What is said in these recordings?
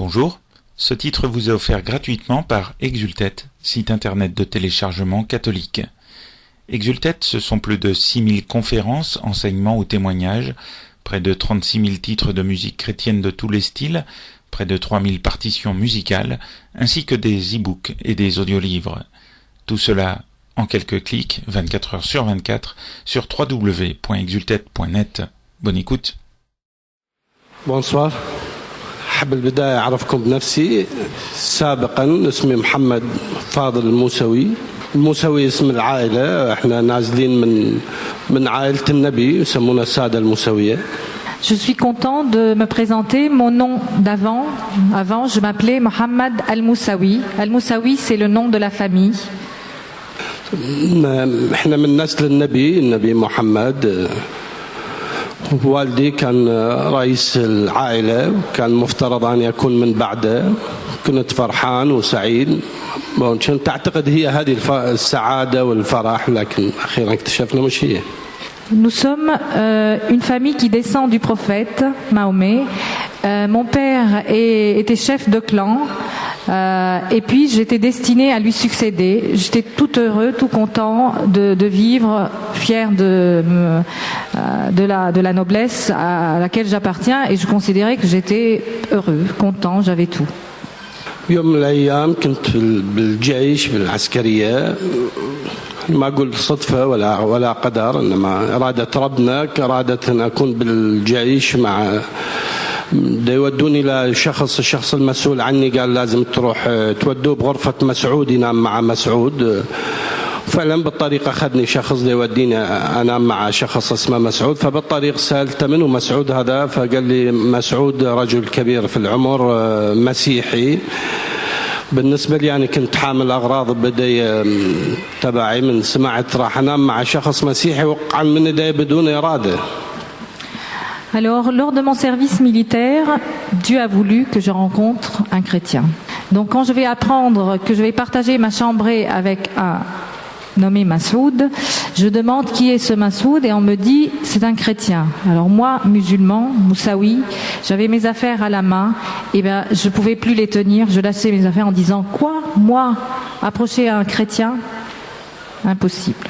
Bonjour, ce titre vous est offert gratuitement par Exultet, site internet de téléchargement catholique. Exultet, ce sont plus de 6000 conférences, enseignements ou témoignages, près de 36 000 titres de musique chrétienne de tous les styles, près de 3000 partitions musicales, ainsi que des e-books et des audiolivres. Tout cela en quelques clics, 24 heures sur 24, sur www.exultet.net. Bonne écoute. Bonsoir. أحب البداية أعرفكم بنفسي. سابقا اسمي محمد فاضل الموسوي. الموسوي اسم العائلة، احنا نازلين من عائلة النبي يسمونا السادة الموسوية. Je suis content de me présenter. Mon nom d'avant, je m'appelais Mohamed Al-Moussaoui. Al-Moussaoui, c'est le nom de la famille. احنا من نسل النبي محمد. والدي كان رئيس العائلة وكان مفترض أن يكون من بعده. كنت فرحان وسعيد. كنت أعتقد هي هذه السعادة والفرح، لكن أخيرا اكتشفنا مش هي. Nous sommes une famille qui descend du prophète Mahomet. Mon père était chef de clan et puis j'étais destinée à lui succéder. J'étais tout heureux, tout content de vivre, fier de la noblesse à laquelle j'appartiens, et je considérais que j'étais heureux, content, j'avais tout. يوم من الأيام كنت بالجيش بالعسكرية، ما أقول صدفة ولا قدر، إنما إرادة ربنا أرادت أن أكون بالجيش مع يودوني الشخص المسؤول عني، قال لازم تروح تودوه بغرفة مسعود ينام مع مسعود. فعلا بالطريق أخذني شخص يوديني أنام مع شخص اسمه مسعود. فبالطريق سألت منه مسعود هذا، فقال لي مسعود رجل كبير في العمر مسيحي. بالنسبة لي أنا كنت حامل أغراض بدي تبعي، من سمعت راح أنام مع شخص مسيحي وقع من يدي بدون إرادة. Alors, lors de mon service militaire, Dieu a voulu que je rencontre un chrétien. Donc, quand je vais apprendre que je vais partager ma chambrée avec un nommé Massoud, je demande qui est ce Massoud et on me dit c'est un chrétien. Alors moi, musulman, Moussaoui, j'avais mes affaires à la main, et ben je pouvais plus les tenir, je lâchais mes affaires en disant quoi, moi, approcher un chrétien, impossible.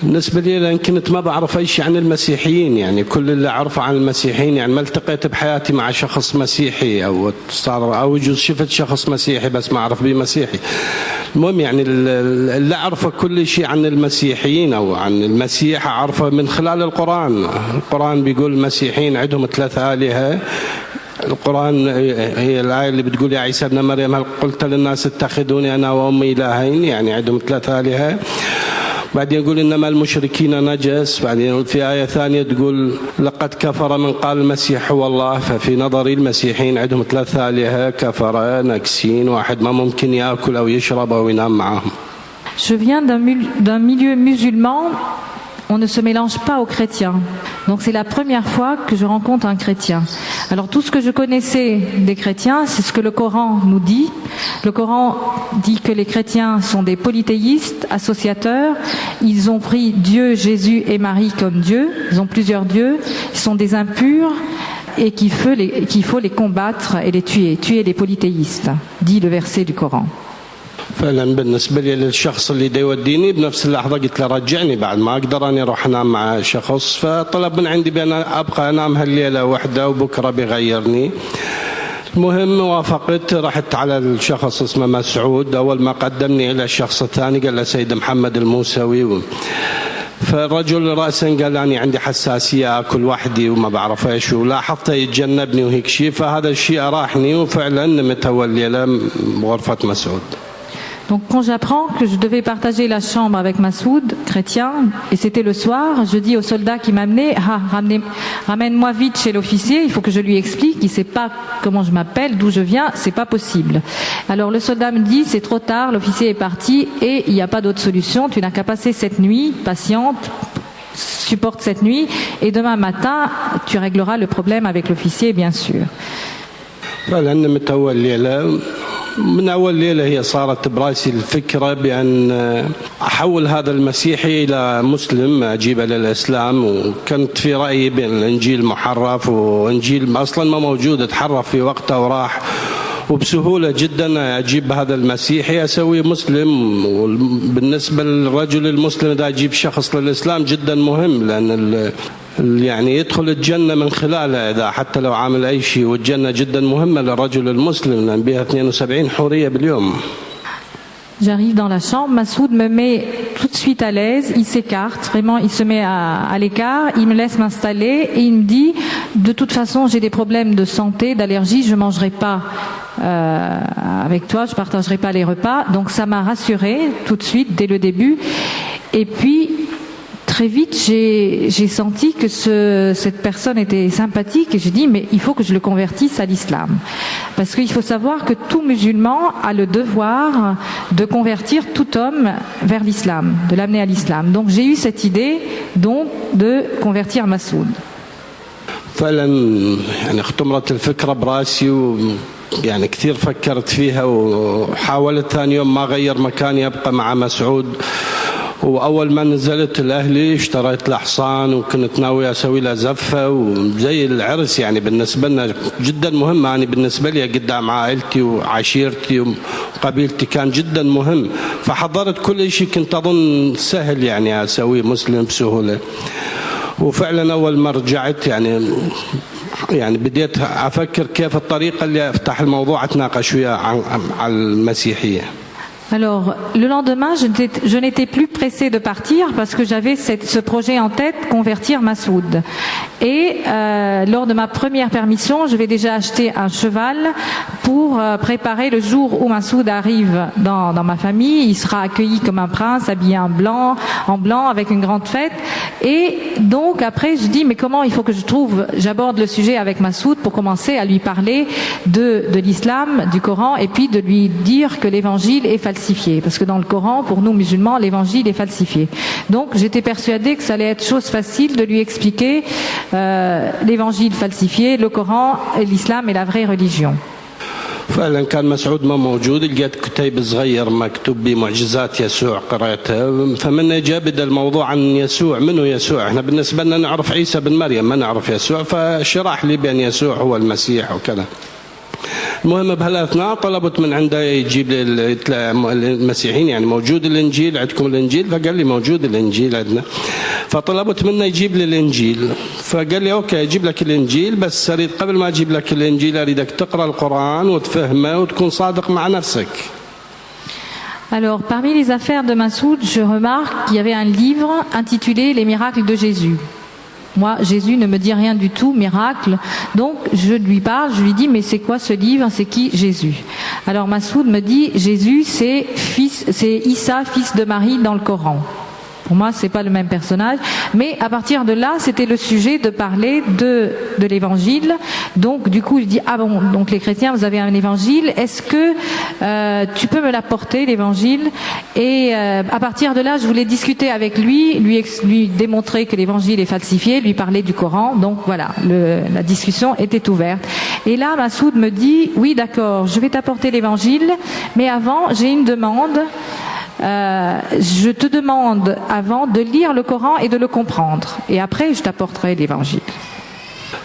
بالنسبة لي لأن كنت ما بعرف أي شيء عن المسيحيين، يعني كل اللي أعرفه عن المسيحيين، يعني ما التقيت بحياتي مع شخص مسيحي أو يجوز شفت شخص مسيحي بس ما أعرف به مسيحي. المهم يعني اللي أعرفه كل شيء عن المسيحيين أو عن المسيح أعرفه من خلال القرآن. القرآن بيقول المسيحيين عندهم 3 آلهة. القرآن هي الآية اللي بتقول يا عيسى ابن مريم هل قلت للناس اتخذوني أنا وأمي إلهين، يعني عندهم 3 آلهة. بعدين يقول إنما المشركين نجس. بعدين في آية ثانية تقول لقد كفر من قال المسيح هو الله. ففي نظري المسيحيين عندهم 3 آلهة كفرة نكسين، واحد ما ممكن يأكل أو يشرب أو ينام معهم. Je viens d'un milieu musulman. On ne se mélange pas aux chrétiens. Donc c'est la première fois que je rencontre un chrétien. Alors tout ce que je connaissais des chrétiens, c'est ce que le Coran nous dit. Le Coran dit que les chrétiens sont des polythéistes, associateurs. Ils ont pris Dieu, Jésus et Marie comme Dieu. Ils ont plusieurs dieux. Ils sont des impurs et qu'il faut les combattre et les tuer les polythéistes, dit le verset du Coran. فعلا بالنسبة لي للشخص اللي دا يوديني بنفس اللحظة قلت له رجعني، بعد ما أقدر أني أروح أنام مع شخص. فطلب من عندي بأن أبقى أنام هالليلة وحدة وبكرة بيغيرني. المهم وافقت، رحت على الشخص اسمه مسعود. أول ما قدمني إلى الشخص الثاني قال له سيد محمد الموسوي. فالرجل رأسا قال أني عندي حساسية أكل وحدي وما بعرف إيش، ولاحظته يتجنبني وهيك شيء. فهذا الشيء أراحني وفعلا نمت أول ليلة بغرفة مسعود. Donc quand j'apprends que je devais partager la chambre avec Massoud, chrétien, et c'était le soir, je dis au soldat qui m'a amené, ramène-moi vite chez l'officier, il faut que je lui explique, il ne sait pas comment je m'appelle, d'où je viens, c'est pas possible. Alors le soldat me dit, c'est trop tard, l'officier est parti et il n'y a pas d'autre solution, tu n'as qu'à passer cette nuit, patiente, supporte cette nuit, et demain matin, tu régleras le problème avec l'officier, bien sûr. من أول ليلة هي صارت براسي الفكرة بأن أحول هذا المسيحي إلى مسلم، أجيبه للإسلام. وكنت في رأيي بأن الإنجيل محرف، وإنجيل أصلا ما موجود، تحرف في وقته وراح. وبسهولة جدا أجيب هذا المسيحي أسويه مسلم. وبالنسبة للرجل المسلم إذا أجيب شخص للإسلام جدا مهم، لأن يعني يدخل الجنة من خلالها إذا حتى لو عامل أي شيء، والجنة جدا مهمة للرجل المسلم لأن بها 72 حورية باليوم. J'arrive dans la chambre, Massoud me met tout de suite à l'aise, il s'écarte, vraiment il se met à l'écart, il me laisse m'installer et il me dit de toute façon j'ai des problèmes de santé, d'allergie, je ne mangerai pas avec toi, je ne partagerai pas les repas. Donc ça m'a rassurée tout de suite dès le début. Et puis très vite j'ai senti que cette personne était sympathique et j'ai dit mais il faut que je le convertisse à l'islam. Parce qu'il faut savoir que tout musulman a le devoir de convertir tout homme vers l'islam, de l'amener à l'islam. Donc j'ai eu cette idée donc de convertir Massoud. فعلا يعني اختمرت الفكرة براسي يعني كثير فكرت فيها وحاولت ثاني يوم ما غير مكاني أبقى مع مسعود. وأول ما نزلت لأهلي اشتريت له حصان وكنت ناوي أسوي له زفة وزي العرس، يعني بالنسبة لنا جدا مهم، يعني بالنسبة لي قدام عائلتي وعشيرتي وقبيلتي كان جدا مهم. فحضرت كل شيء كنت أظن سهل يعني أسويه مسلم بسهولة. وفعلا أول ما رجعت يعني بديت أفكر كيف الطريقة اللي أفتح الموضوع أتناقش وياه عن المسيحية. Alors, le lendemain, je n'étais plus pressée de partir parce que j'avais ce projet en tête, convertir Massoud. Et lors de ma première permission, je vais déjà acheter un cheval pour préparer le jour où Massoud arrive dans ma famille. Il sera accueilli comme un prince, habillé en blanc, avec une grande fête. Et donc, après, je dis, mais comment il faut que j'aborde le sujet avec Massoud pour commencer à lui parler de l'islam, du Coran, et puis de lui dire que l'évangile est falsifié. Parce que dans le Coran, pour nous musulmans, l'évangile est falsifié. Donc j'étais persuadée que ça allait être chose facile de lui expliquer l'évangile falsifié, le Coran, l'islam est la vraie religion. فعلا كان مسعود ما موجود، لقيت كتيب صغير مكتوب بمعجزات يسوع قرأته، فمن جاء بدأ الموضوع عن يسوع. منو يسوع؟ احنا بالنسبة لنا نعرف عيسى بن مريم، ما نعرف يسوع، فشرح لي بأن يسوع هو المسيح وكذا. المهم بهالاثناء طلبت من عنده يجيب المسيحيين يعني موجود الانجيل عندكم الانجيل؟ فقال لي موجود الانجيل عندنا. فطلبت منه يجيب لي الانجيل، فقال لي اوكي اجيب لك الانجيل، بس اريد قبل ما اجيب لك الانجيل اريدك تقرا القران وتفهمه وتكون صادق مع نفسك. Alors, parmi les affaires de Massoud, je remarque qu'il y avait un livre intitulé Les miracles de Jésus. Moi, Jésus ne me dit rien du tout, miracle. Donc, je lui parle, je lui dis, mais c'est quoi ce livre? C'est qui Jésus? Alors, Massoud me dit, Jésus, c'est Issa, fils de Marie, dans le Coran. Pour moi, c'est pas le même personnage. Mais à partir de là, c'était le sujet de parler de l'évangile. Donc, du coup, je dis, ah bon, donc les chrétiens, vous avez un évangile. Est-ce que tu peux me l'apporter, l'évangile? Et à partir de là, je voulais discuter avec lui démontrer que l'évangile est falsifié, lui parler du Coran. Donc voilà, la discussion était ouverte. Et là, Massoud me dit, oui, d'accord, je vais t'apporter l'évangile, mais avant, j'ai une demande. Je te demande avant de lire le Coran et de le comprendre. Et après, je t'apporterai l'évangile.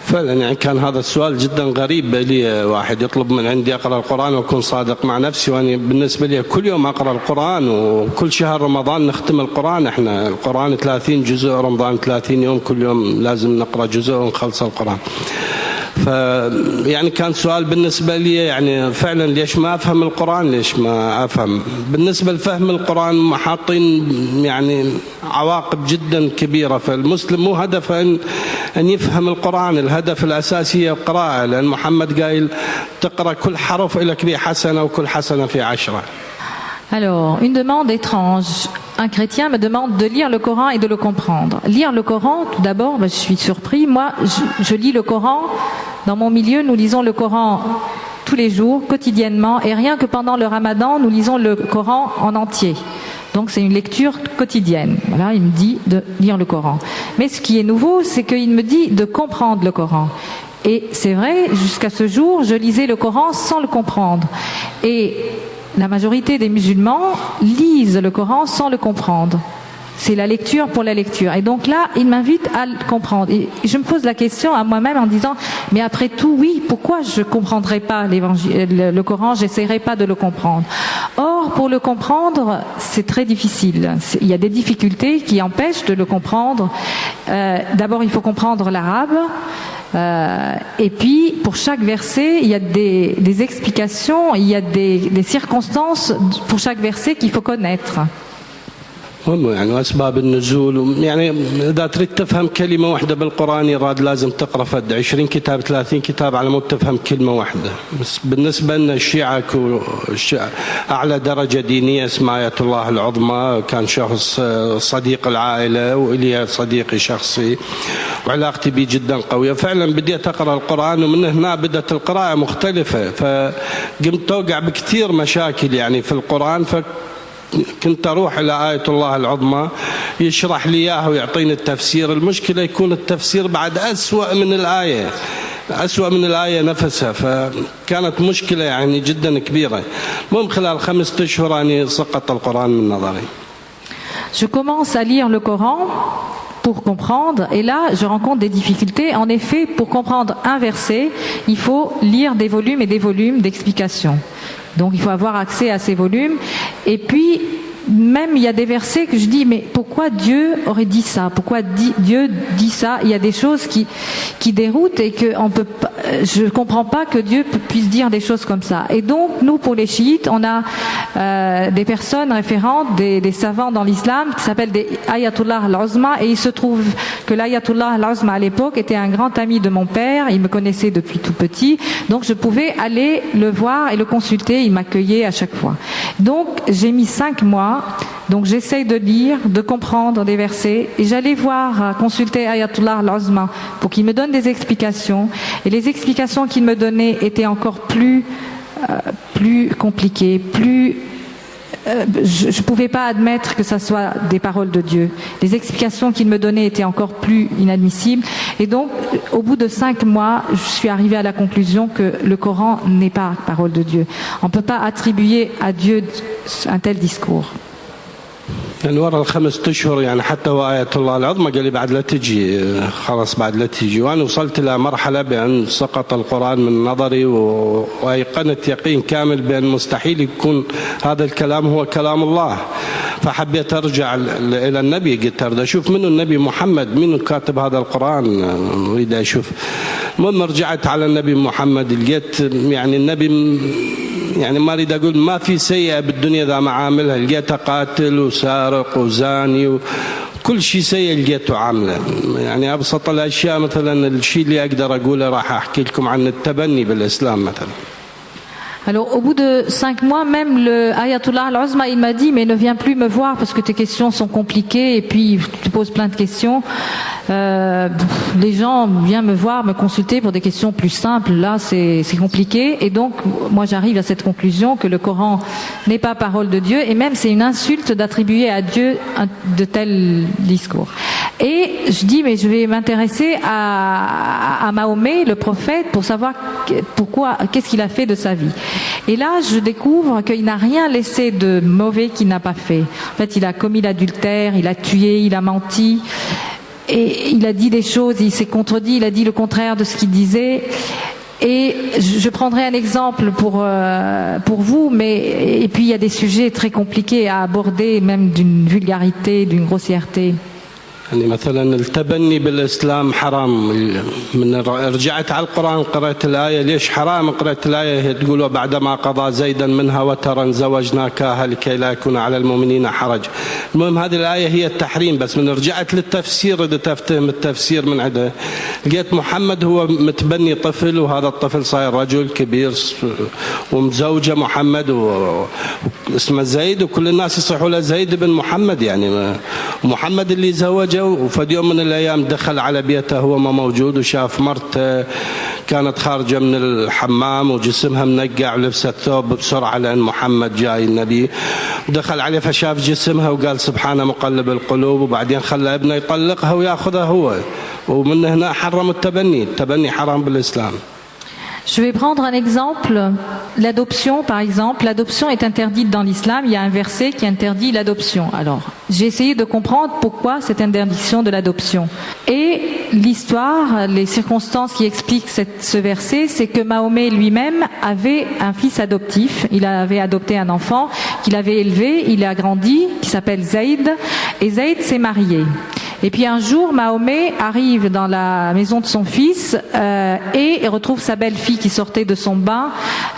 فعلا يعني كان هذا السؤال جدا غريب لي، واحد يطلب من عندي أقرأ القرآن وأكون صادق مع نفسي، وأنا بالنسبة لي كل يوم أقرأ القرآن وكل شهر رمضان نختم القرآن. احنا القرآن 30 جزء، رمضان 30 يوم، كل يوم لازم نقرأ جزء ونخلص القرآن. يعني كان سؤال بالنسبة لي يعني فعلا ليش ما أفهم القرآن، ليش ما أفهم. بالنسبة لفهم القرآن حاطين يعني عواقب جدا كبيرة، فالمسلم مو هدفه أن يفهم القرآن، الهدف الأساسي هي القراءة، لأن محمد قايل تقرأ كل حرف لك به حسنة وكل حسنة في 10. Alors, une demande étrange. Un chrétien me demande de lire le Coran et de le comprendre. Lire le Coran, tout d'abord, je suis surpris. Moi, je lis le Coran. Dans mon milieu, nous lisons le Coran tous les jours, quotidiennement. Et rien que pendant le Ramadan, nous lisons le Coran en entier. Donc, c'est une lecture quotidienne. Voilà, il me dit de lire le Coran. Mais ce qui est nouveau, c'est qu'il me dit de comprendre le Coran. Et c'est vrai, jusqu'à ce jour, je lisais le Coran sans le comprendre. Et la majorité des musulmans lisent le Coran sans le comprendre. C'est la lecture pour la lecture. Et donc là, il m'invite à le comprendre. Et je me pose la question à moi-même en disant, mais après tout, oui, pourquoi je comprendrai pas le Coran, j'essaierai pas de le comprendre. Or, pour le comprendre, c'est très difficile. Il y a des difficultés qui empêchent de le comprendre. D'abord, il faut comprendre l'arabe. Et puis, pour chaque verset, il y a des explications, il y a des circonstances pour chaque verset qu'il faut connaître. يعني وأسباب النزول يعني إذا تريد تفهم كلمة واحدة بالقرآن يراد لازم تقرأ فد 20 كتاب 30 كتاب على مود تفهم كلمة واحدة. بس بالنسبة لنا الشيعة أعلى درجة دينية اسمها آية الله العظمى، كان شخص صديق العائلة وإلي صديقي شخصي وعلاقتي به جدا قوية. فعلا بديت أقرأ القرآن ومن هنا بدأت القراءة مختلفة، فقمت أوقع بكثير مشاكل يعني في القرآن. كنت أروح إلى آية الله العظمى يشرح لي إياها ويعطيني التفسير. المشكلة يكون التفسير بعد أسوأ من الآية، أسوأ من الآية نفسها، فكانت مشكلة يعني جدا كبيرة. المهم خلال 5 أشهر أني سقط القرآن من نظري. Je commence à lire le Coran pour comprendre, et là je rencontre des difficultés. En effet, pour comprendre un verset, il faut lire des volumes et des volumes d'explications. Donc il faut avoir accès à ces volumes. Et puis, même il y a des versets que je dis, mais pourquoi Dieu aurait dit ça? Pourquoi Dieu dit ça? Il y a des choses qui déroutent et que on peut pas, je ne comprends pas que Dieu puisse dire des choses comme ça. Et donc, nous, pour les chiites, on a des personnes référentes, des savants dans l'islam qui s'appellent des Ayatollah al-Uzma, et il se trouve que l'Ayatollah al-Uzma à l'époque était un grand ami de mon père, il me connaissait depuis tout petit, donc je pouvais aller le voir et le consulter, il m'accueillait à chaque fois. Donc, j'ai mis 5 mois. Donc j'essaye de lire, de comprendre des versets, et j'allais voir, consulter Ayatollah al-Uzma pour qu'il me donne des explications, et les explications qu'il me donnait étaient encore plus compliquées, je ne pouvais pas admettre que ça soit des paroles de Dieu. Les explications qu'il me donnait étaient encore plus inadmissibles, et donc au bout de 5 mois, je suis arrivée à la conclusion que le Coran n'est pas parole de Dieu. On ne peut pas attribuer à Dieu un tel discours. يعني ورا 5 أشهر يعني حتى وآية الله العظمى قال لي بعد لا تجي، خلاص بعد لا تجي. وأنا وصلت إلى مرحلة بأن سقط القرآن من نظري، وأيقنت يقين كامل بأن مستحيل يكون هذا الكلام هو كلام الله. فحبيت أرجع إلى النبي، قلت أريد أشوف منه النبي محمد، منه كاتب هذا القرآن، أريد أشوف. المهم رجعت على النبي محمد، لقيت يعني النبي يعني ما أريد أقول ما في سيئة بالدنيا ذا معاملها، لقيته قاتل وسارق وزاني وكل شيء سيء لقيته عامله. يعني أبسط الأشياء مثلا الشيء اللي أقدر أقوله راح أحكي لكم عن التبني بالإسلام مثلا. Alors, au bout de 5 mois, même le Ayatollah al-Uzma, il m'a dit, mais ne viens plus me voir parce que tes questions sont compliquées et puis tu poses plein de questions. Les gens viennent me voir, me consulter pour des questions plus simples. Là, c'est compliqué. Et donc, moi, j'arrive à cette conclusion que le Coran n'est pas parole de Dieu, et même c'est une insulte d'attribuer à Dieu de tels discours. Et je dis, mais je vais m'intéresser à Mahomet, le prophète, pour savoir qu'est-ce qu'il a fait de sa vie. Et là, je découvre qu'il n'a rien laissé de mauvais qu'il n'a pas fait. En fait, il a commis l'adultère, il a tué, il a menti, et il a dit des choses, il s'est contredit, il a dit le contraire de ce qu'il disait. Et je prendrai un exemple pour vous, et puis il y a des sujets très compliqués à aborder, même d'une vulgarité, d'une grossièreté. يعني مثلا التبني بالإسلام حرام. من رجعت على القرآن قرأت الآية، ليش حرام؟ قرأت الآية هي تقول بعدما قضى زيدا منها وترا زوجناكها لكي لا يكون على المؤمنين حرج. المهم هذه الآية هي التحريم، بس من رجعت للتفسير بدأت أفتهم التفسير من عندها، لقيت محمد هو متبني طفل، وهذا الطفل صاير رجل كبير ومزوجة محمد واسمه زيد، وكل الناس يصيحوا له زيد بن محمد. يعني محمد اللي زوج، وفي يوم من الأيام دخل على بيته هو ما موجود، وشاف مرته كانت خارجة من الحمام وجسمها منقع ولبست ثوب بسرعة لأن محمد جاي النبي، دخل عليه فشاف جسمها وقال سبحانه مقلب القلوب، وبعدين خلى ابنه يطلقها ويأخذها هو، ومن هنا حرم التبني حرام بالإسلام. Je vais prendre un exemple, l'adoption par exemple. L'adoption est interdite dans l'islam, il y a un verset qui interdit l'adoption. Alors, j'ai essayé de comprendre pourquoi cette interdiction de l'adoption. Et l'histoire, les circonstances qui expliquent ce verset, c'est que Mahomet lui-même avait un fils adoptif. Il avait adopté un enfant qu'il avait élevé, il a grandi, qui s'appelle Zaïd, et Zaïd s'est marié. Et puis un jour, Mahomet arrive dans la maison de son fils et retrouve sa belle-fille qui sortait de son bain,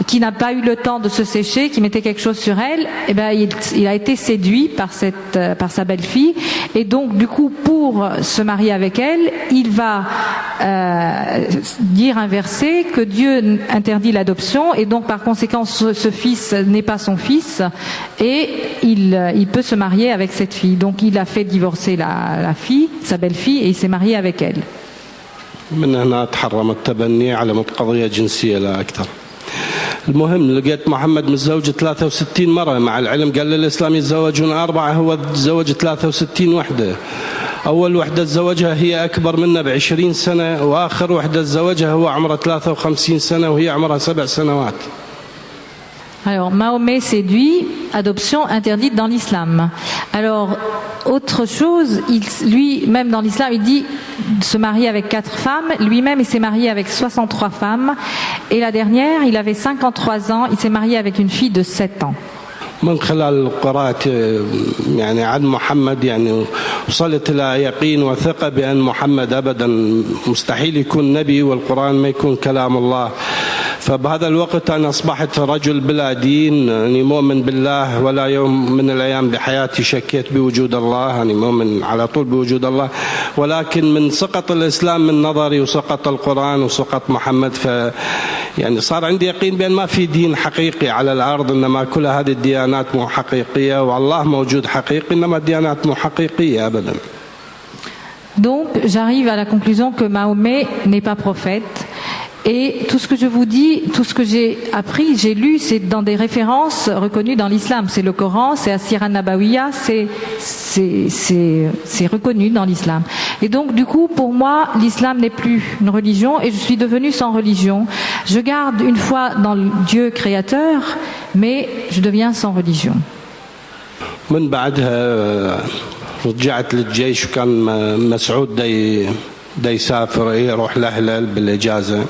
qui n'a pas eu le temps de se sécher, qui mettait quelque chose sur elle. Et ben, il a été séduit par sa belle-fille, et donc du coup, pour se marier avec elle, il va dire un verset que Dieu interdit l'adoption, et donc par conséquent, ce fils n'est pas son fils, et il peut se marier avec cette fille. Donc il a fait divorcer la fille, sa belle-fille, et il s'est marié avec elle. من هنا تحرم التبني على قضية جنسية لا أكثر. المهم لقيت محمد متزوج 63 مرة، مع العلم قال للإسلام يتزوجون 4، هو تزوج 63 وحدة. أول وحدة تزوجها هي أكبر منه ب20 سنة، وآخر وحدة تزوجها هو عمره 53 سنة وهي عمرها 7 سنوات. Alors, Mahomet séduit, adoption interdite dans l'islam. Alors, autre chose, lui-même dans l'islam, il dit se marier avec 4 femmes. Lui-même, il s'est marié avec 63 femmes. Et la dernière, il avait 53 ans, il s'est marié avec une fille de 7 ans. من خلال قراءة يعني عن محمد يعني وصلت إلى يقين وثقة بأن محمد أبدا مستحيل يكون نبي والقرآن ما يكون كلام الله. فبهذا الوقت أنا أصبحت رجل بلا دين، أني مؤمن بالله، ولا يوم من الأيام بحياتي شكيت بوجود الله، أني مؤمن على طول بوجود الله، ولكن من سقط الإسلام من نظري وسقط القرآن وسقط محمد، يعني صار عندي يقين بأن ما في دين حقيقي على الأرض، إنما كل هذه الديانات مو حقيقية، والله موجود حقيقي إنما الديانات مو حقيقية أبدا. Donc j'arrive à la conclusion que Mahomet n'est pas prophète. Et tout ce que je vous dis, tout ce que j'ai appris, j'ai lu, c'est dans des références reconnues dans l'islam. C'est le Coran, c'est As-Sira Nabawiya, c'est reconnu dans l'islam. Et donc, du coup, pour moi, l'islam n'est plus une religion et je suis devenue sans religion. Je garde une foi dans le Dieu créateur, mais je deviens sans religion. من بعدها رجعت للجيش، وكان مسعود دا يسافر يروح لأهله بالإجازة،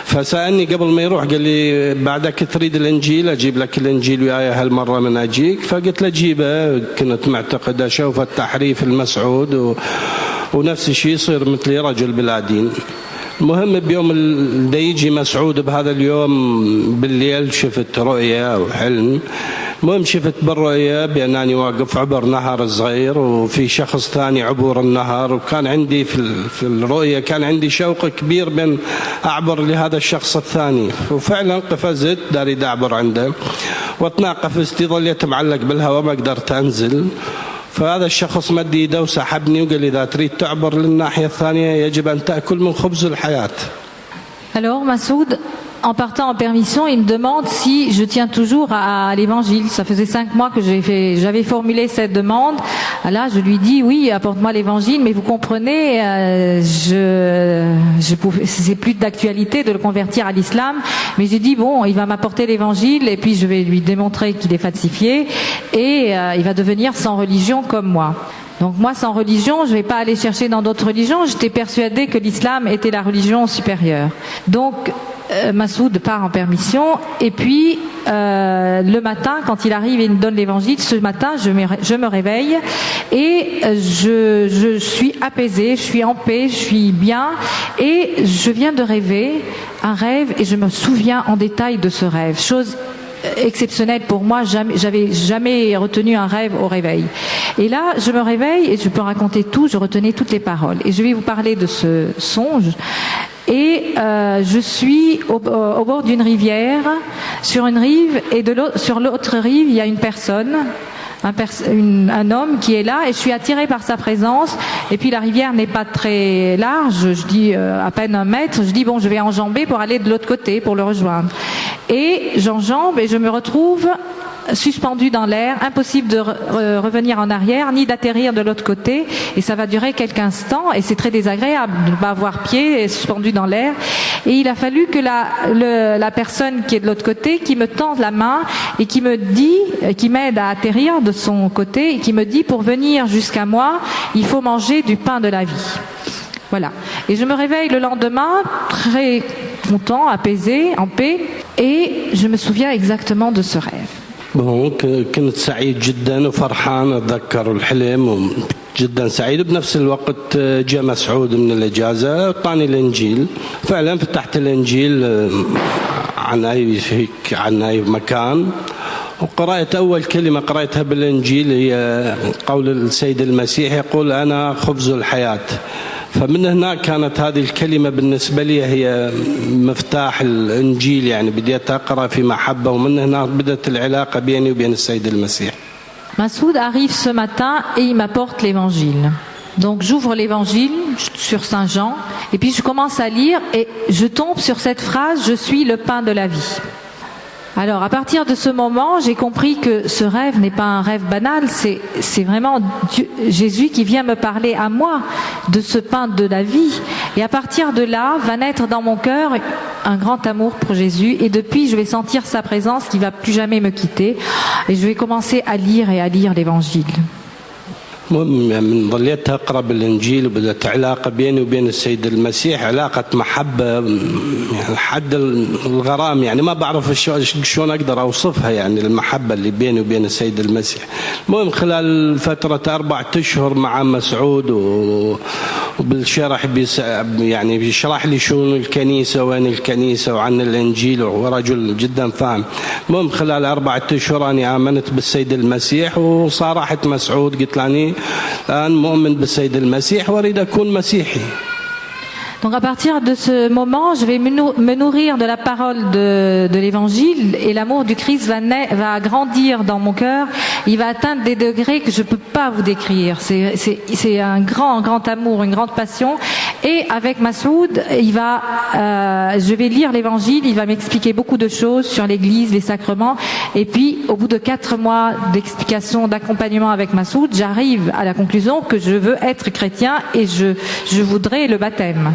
فسألني قبل ما يروح قال لي بعدك تريد الإنجيل؟ أجيب لك الإنجيل وياي هالمرة من أجيك. فقلت له جيبه، كنت معتقد أشوف التحريف المسعود ونفس الشيء يصير مثلي رجل بلا دين. المهم بيوم دا يجي مسعود بهذا اليوم بالليل شفت رؤيا أو حلم. المهم شفت بالرؤيا بأنني واقف عبر نهر صغير وفي شخص ثاني عبور النهر، وكان عندي في الرؤيا كان عندي شوق كبير بين أعبر لهذا الشخص الثاني، وفعلا قفزت داري أعبر عنده، واثناء قفزتي ظليت معلق بالهواء ما قدرت أنزل. فهذا الشخص مد يده وسحبني وقال لي إذا تريد تعبر للناحية الثانية يجب أن تأكل من خبز الحياة. Alors Massoud, en partant en permission, il me demande si je tiens toujours à l'évangile. Ça faisait 5 mois que j'avais formulé cette demande. Là, je lui dis oui, apporte-moi l'évangile, mais vous comprenez, c'est plus d'actualité de le convertir à l'islam. Mais j'ai dit bon, il va m'apporter l'évangile et puis je vais lui démontrer qu'il est falsifié et il va devenir sans religion comme moi. Donc moi, sans religion, je ne vais pas aller chercher dans d'autres religions. J'étais persuadée que l'islam était la religion supérieure. Donc Massoud part en permission et puis le matin, quand il arrive et il me donne l'évangile, ce matin, je me réveille et je suis apaisée, je suis en paix, je suis bien et je viens de rêver un rêve et je me souviens en détail de ce rêve. Chose exceptionnel pour moi, j'avais jamais retenu un rêve au réveil. Et là, je me réveille et je peux raconter tout, je retenais toutes les paroles. Et je vais vous parler de ce songe. Et je suis au bord d'une rivière, sur une rive, et sur l'autre rive, il y a une personne, un homme qui est là, et je suis attirée par sa présence. Et puis la rivière n'est pas très large, je dis à peine 1 mètre. Je dis bon, je vais enjamber pour aller de l'autre côté, pour le rejoindre. Et j'enjambe et je me retrouve suspendue dans l'air, impossible de revenir en arrière, ni d'atterrir de l'autre côté, et ça va durer quelques instants, et c'est très désagréable de ne pas avoir pied et suspendu dans l'air. Et il a fallu que la personne qui est de l'autre côté, qui me tende la main et qui me dit, qui m'aide à atterrir de son côté et qui me dit pour venir jusqu'à moi, il faut manger du pain de la vie. Voilà. Et je me réveille le lendemain très content, apaisé, en paix, et je me souviens exactement de ce rêve. كنت سعيد جدا وفرحان، اتذكر الحلم جدا سعيد. بنفس الوقت جاء مسعود من الاجازه اعطاني الانجيل. فعلا فتحت الانجيل عن اي مكان، وقرأت أول كلمة قرأتها بالإنجيل هي قول السيد المسيح يقول أنا خبز الحياة. فمن هنا كانت هذه الكلمة بالنسبة لي هي مفتاح الإنجيل، يعني بديت أقرأ في محبة، ومن هنا بدأت العلاقة بيني وبين السيد المسيح. Massoud arrive ce matin et il m'apporte l'évangile. Donc j'ouvre l'évangile sur Saint Jean et puis je commence à lire et je tombe sur cette phrase « Je suis le pain de la vie ». Alors à partir de ce moment, j'ai compris que ce rêve n'est pas un rêve banal, c'est vraiment Dieu, Jésus qui vient me parler à moi de ce pain de la vie. Et à partir de là, va naître dans mon cœur un grand amour pour Jésus. Et depuis, je vais sentir sa présence qui ne va plus jamais me quitter. Et je vais commencer à lire l'Évangile. من ظليت أقرأ بالإنجيل وبدأت علاقة بيني وبين السيد المسيح، علاقة محبة يعني حد الغرام، يعني ما بعرف شلون أقدر أوصفها، يعني المحبة اللي بيني وبين السيد المسيح. المهم خلال فترة 4 أشهر مع مسعود وبالشرح يعني بيشرح لي شنو الكنيسة وين الكنيسة وعن الإنجيل، وهو رجل جدا فاهم. المهم خلال 4 أشهر أنا آمنت بالسيد المسيح، وصارحت مسعود قلت له الآن مؤمن بالسيد المسيح وأريد أكون مسيحي. Donc à partir de ce moment, je vais me nourrir de la parole de l'Évangile et l'amour du Christ va grandir dans mon cœur. Il va atteindre des degrés que je ne peux pas vous décrire. C'est un grand amour, une grande passion. Et avec Massoud, je vais lire l'Évangile, il va m'expliquer beaucoup de choses sur l'Église, les sacrements. Et puis, au bout de 4 mois d'explication, d'accompagnement avec Massoud, j'arrive à la conclusion que je veux être chrétien et je voudrais le baptême.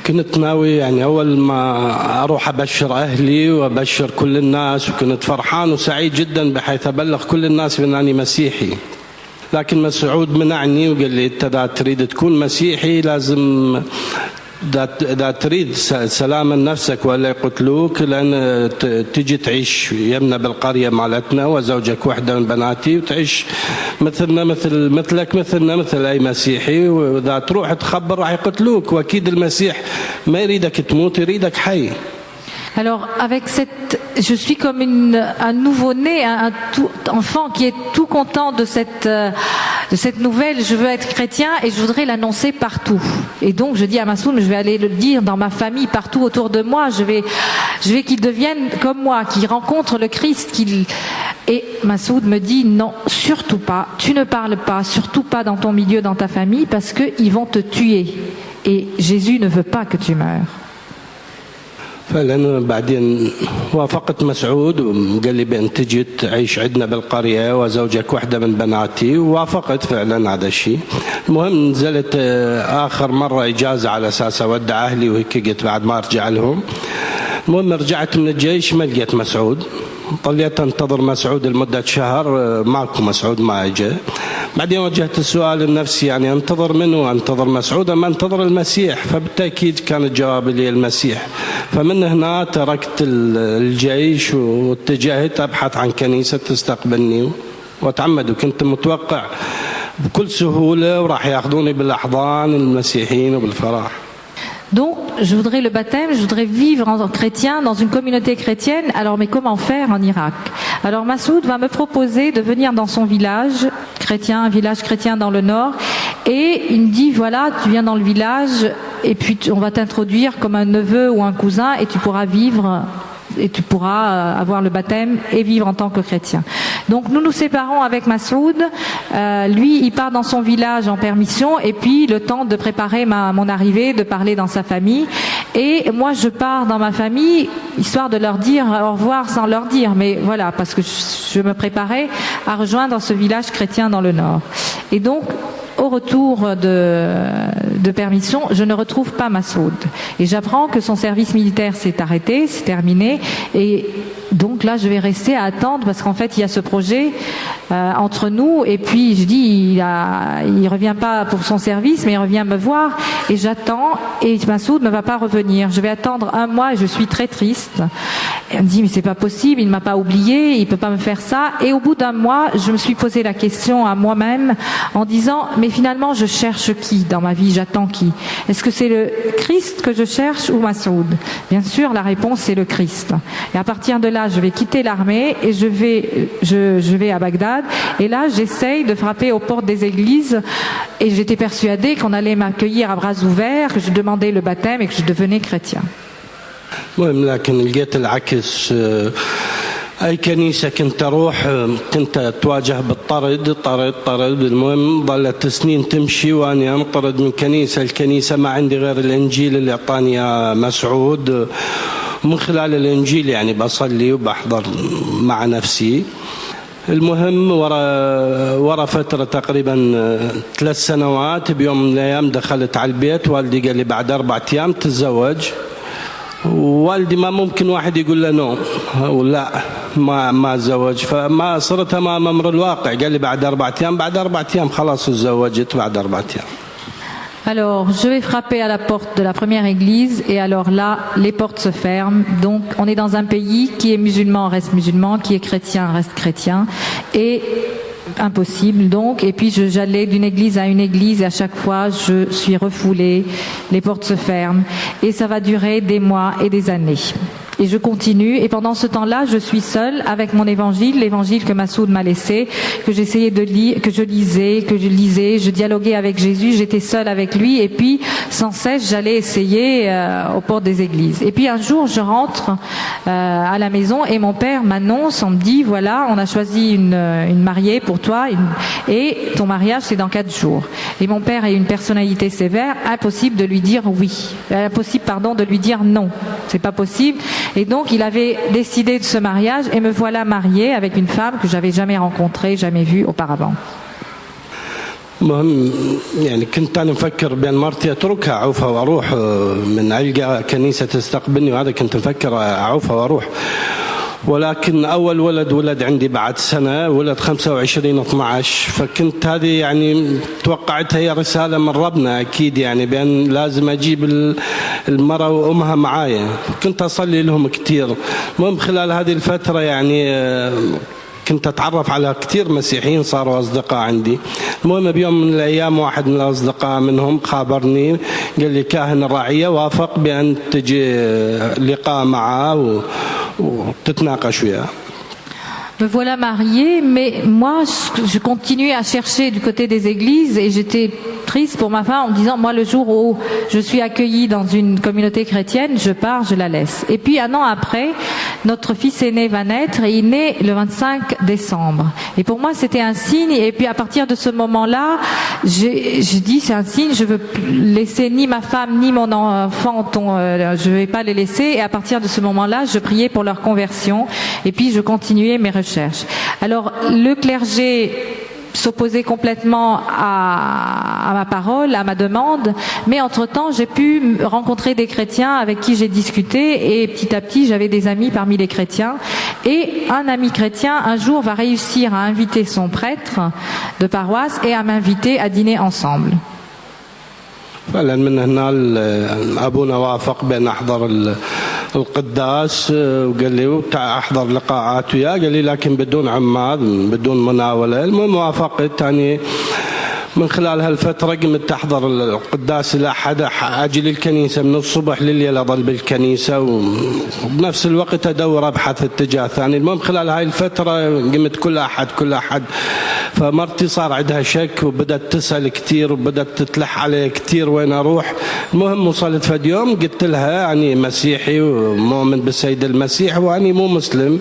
كنت ناوي يعني أول ما أروح أبشر أهلي وأبشر كل الناس، وكنت فرحان وسعيد جدا بحيث أبلغ كل الناس بأنني مسيحي. لكن مسعود منعني وقال لي أنت إذا تريد تكون مسيحي لازم إذا تريد سلاما نفسك ولا يقتلوك، لأن تجي تعيش يمنا بالقرية مالتنا وزوجك وحدة من بناتي وتعيش مثلنا مثل أي مسيحي، وإذا تروح تخبر راح يقتلوك، وأكيد المسيح ما يريدك تموت يريدك حي. Alors, je suis comme un nouveau-né, un tout enfant qui est tout content de cette nouvelle. Je veux être chrétien et je voudrais l'annoncer partout. Et donc, je dis à Massoud, je vais aller le dire dans ma famille, partout autour de moi. Je vais qu'il devienne comme moi, qu'il rencontre le Christ. Et Massoud me dit, non, surtout pas. Tu ne parles pas, surtout pas dans ton milieu, dans ta famille, parce qu'ils vont te tuer. Et Jésus ne veut pas que tu meurs. فعلا بعدين وافقت مسعود وقال لي بأن تجي تعيش عندنا بالقرية وزوجك واحدة من بناتي، ووافقت فعلا هذا الشيء. المهم نزلت آخر مرة إجازة على أساس أودع أهلي، وهيك قلت بعد ما أرجع لهم. المهم رجعت من الجيش ما لقيت مسعود، ضليت انتظر مسعود لمدة شهر، ماكو مسعود ما اجى. بعدين وجهت السؤال لنفسي يعني انتظر منه، انتظر مسعود أم انتظر المسيح؟ فبالتأكيد كان الجواب لي المسيح. فمن هنا تركت الجيش واتجهت أبحث عن كنيسة تستقبلني وأتعمد، وكنت متوقع بكل سهولة وراح ياخذوني بالأحضان المسيحيين وبالفرح. Donc, je voudrais le baptême, je voudrais vivre en chrétien dans une communauté chrétienne. Alors, mais comment faire en Irak? Alors, Massoud va me proposer de venir dans son village chrétien, un village chrétien dans le nord. Et il me dit, voilà, tu viens dans le village et puis on va t'introduire comme un neveu ou un cousin et tu pourras vivre et tu pourras avoir le baptême et vivre en tant que chrétien. Donc nous nous séparons avec Massoud. Lui, il part dans son village en permission et puis le temps de préparer mon arrivée, de parler dans sa famille. Et moi, je pars dans ma famille, histoire de leur dire au revoir sans leur dire. Mais voilà, parce que je me préparais à rejoindre ce village chrétien dans le nord. Et donc, au retour de permission, je ne retrouve pas Massoud. Et j'apprends que son service militaire s'est arrêté, c'est terminé. Et donc là, je vais rester à attendre parce qu'en fait, il y a ce projet entre nous. Et puis, je dis, il revient pas pour son service, mais il revient me voir. Et j'attends. Et Massoud ne va pas revenir. Je vais attendre un mois et je suis très triste. Elle me dit, mais c'est pas possible, il ne m'a pas oublié, il peut pas me faire ça. Et au bout d'un mois, je me suis posé la question à moi-même en disant, mais finalement, je cherche qui dans ma vie, j'attends qui? Est-ce que c'est le Christ que je cherche ou Massoud? Bien sûr, la réponse, c'est le Christ. Et à partir de là, je vais quitter l'armée et je vais à Bagdad. Et là, j'essaye de frapper aux portes des églises. Et j'étais persuadée qu'on allait m'accueillir à bras ouverts, que je demandais le baptême et que je devenais chrétien. المهم لكن لقيت العكس. أي كنيسة كنت أروح كنت تواجه بالطرد طرد. المهم ظلت سنين تمشي وأنا أنطرد من كنيسة لكنيسة، ما عندي غير الإنجيل اللي أعطاني مسعود. من خلال الإنجيل يعني بصلي وبحضر مع نفسي. المهم ورا فترة تقريبا 3 سنوات بيوم من الأيام دخلت على البيت، والدي قال لي بعد 4 أيام تتزوج. والدي ما ممكن واحد يقول له نو ولا ما اتزوج، فما صرت امام امر الواقع. قال لي بعد 4 أيام، بعد 4 أيام خلاص تزوجت بعد 4 أيام. Alors, je vais frapper à la porte de la première église et alors là, les portes se ferment. Donc, on est dans un pays qui est musulman, reste musulman, qui est chrétien, reste chrétien. Et impossible donc. Et puis, j'allais d'une église à une église et à chaque fois, je suis refoulée. Les portes se ferment et ça va durer des mois et des années. Et je continue. Et pendant ce temps-là, je suis seule avec mon évangile, l'évangile que Massoud m'a laissé, que j'essayais de lire, que je lisais, je dialoguais avec Jésus, j'étais seule avec lui. Et puis, sans cesse, j'allais essayer aux portes des églises. Et puis un jour, je rentre à la maison et mon père m'annonce, on me dit, voilà, on a choisi une mariée pour toi et ton mariage, c'est dans 4 jours. Et mon père est une personnalité sévère, impossible de lui dire oui. Impossible, de lui dire non. C'est pas possible. Et donc, il avait décidé de ce mariage et me voilà mariée avec une femme que j'avais jamais rencontrée, jamais vue auparavant. المهم يعني كنت أنا مفكر بين مرتي أتركها أعوفها وأروح من ألقى كنيسة تستقبلني، وهذا كنت مفكر أعوفها وأروح. ولكن أول ولد عندي بعد سنة، ولد 25/12. فكنت هذه يعني توقعتها هي رسالة من ربنا أكيد، يعني بأن لازم أجيب المرأة وأمها معايا. كنت أصلي لهم كتير. المهم خلال هذه الفترة يعني كنت أتعرف على كتير مسيحيين صاروا أصدقاء عندي. المهم بيوم من الأيام واحد من الأصدقاء منهم خابرني، قال لي كاهن الرعية وافق بأن تجي لقاء معه وتتناقش وياه. Me voilà mariée, mais moi, je continuais à chercher du côté des églises et j'étais triste pour ma femme en me disant, moi, le jour où je suis accueillie dans une communauté chrétienne, je pars, je la laisse. Et puis, 1 an après, notre fils aîné va naître et il naît le 25 décembre. Et pour moi, c'était un signe. Et puis, à partir de ce moment-là, j'ai dit, c'est un signe, je veux laisser ni ma femme, ni mon enfant, je vais pas les laisser. Et à partir de ce moment-là, je priais pour leur conversion. Et puis, je continuais mes recherches. Alors, le clergé s'opposait complètement à ma parole, à ma demande, mais entre-temps, j'ai pu rencontrer des chrétiens avec qui j'ai discuté et petit à petit, j'avais des amis parmi les chrétiens. Et un ami chrétien, un jour, va réussir à inviter son prêtre de paroisse et à m'inviter à dîner ensemble. فعلا من هنا أبونا وافق بأن أحضر القداس، وقال لي أحضر لقاءات وياه، قال لي لكن بدون عماد بدون مناولة. المهم وافقت. يعني من خلال هالفترة قمت أحضر القداس الأحد، أجي للكنيسة من الصبح لليل أظل بالكنيسة، وبنفس الوقت أدور أبحث اتجاه ثاني. المهم خلال هاي الفترة قمت كل أحد فمرتي صار عندها شك وبدأت تسأل كتير وبدأت تتلح علي كتير وين أروح. المهم وصلت فد يوم قلت لها أني مسيحي ومؤمن بالسيد المسيح وأني مو مسلم،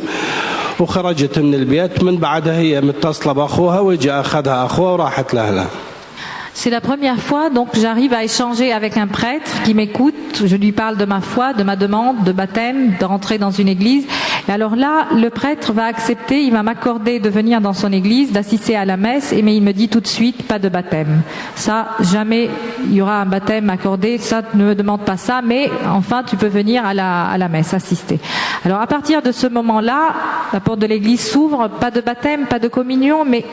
وخرجت من البيت. من بعدها هي متصلة بأخوها وجاء أخذها أخوها وراحت لأهلها. C'est la première fois, donc j'arrive à échanger avec un prêtre qui m'écoute. Je lui parle de ma foi, de ma demande de baptême, de rentrer dans une église. Et alors là, le prêtre va accepter, il va m'accorder de venir dans son église, d'assister à la messe, mais il me dit tout de suite, pas de baptême. Ça, jamais il y aura un baptême accordé, ça, ne me demande pas ça, mais enfin, tu peux venir à la messe, assister. Alors à partir de ce moment-là, la porte de l'église s'ouvre, pas de baptême, pas de communion, mais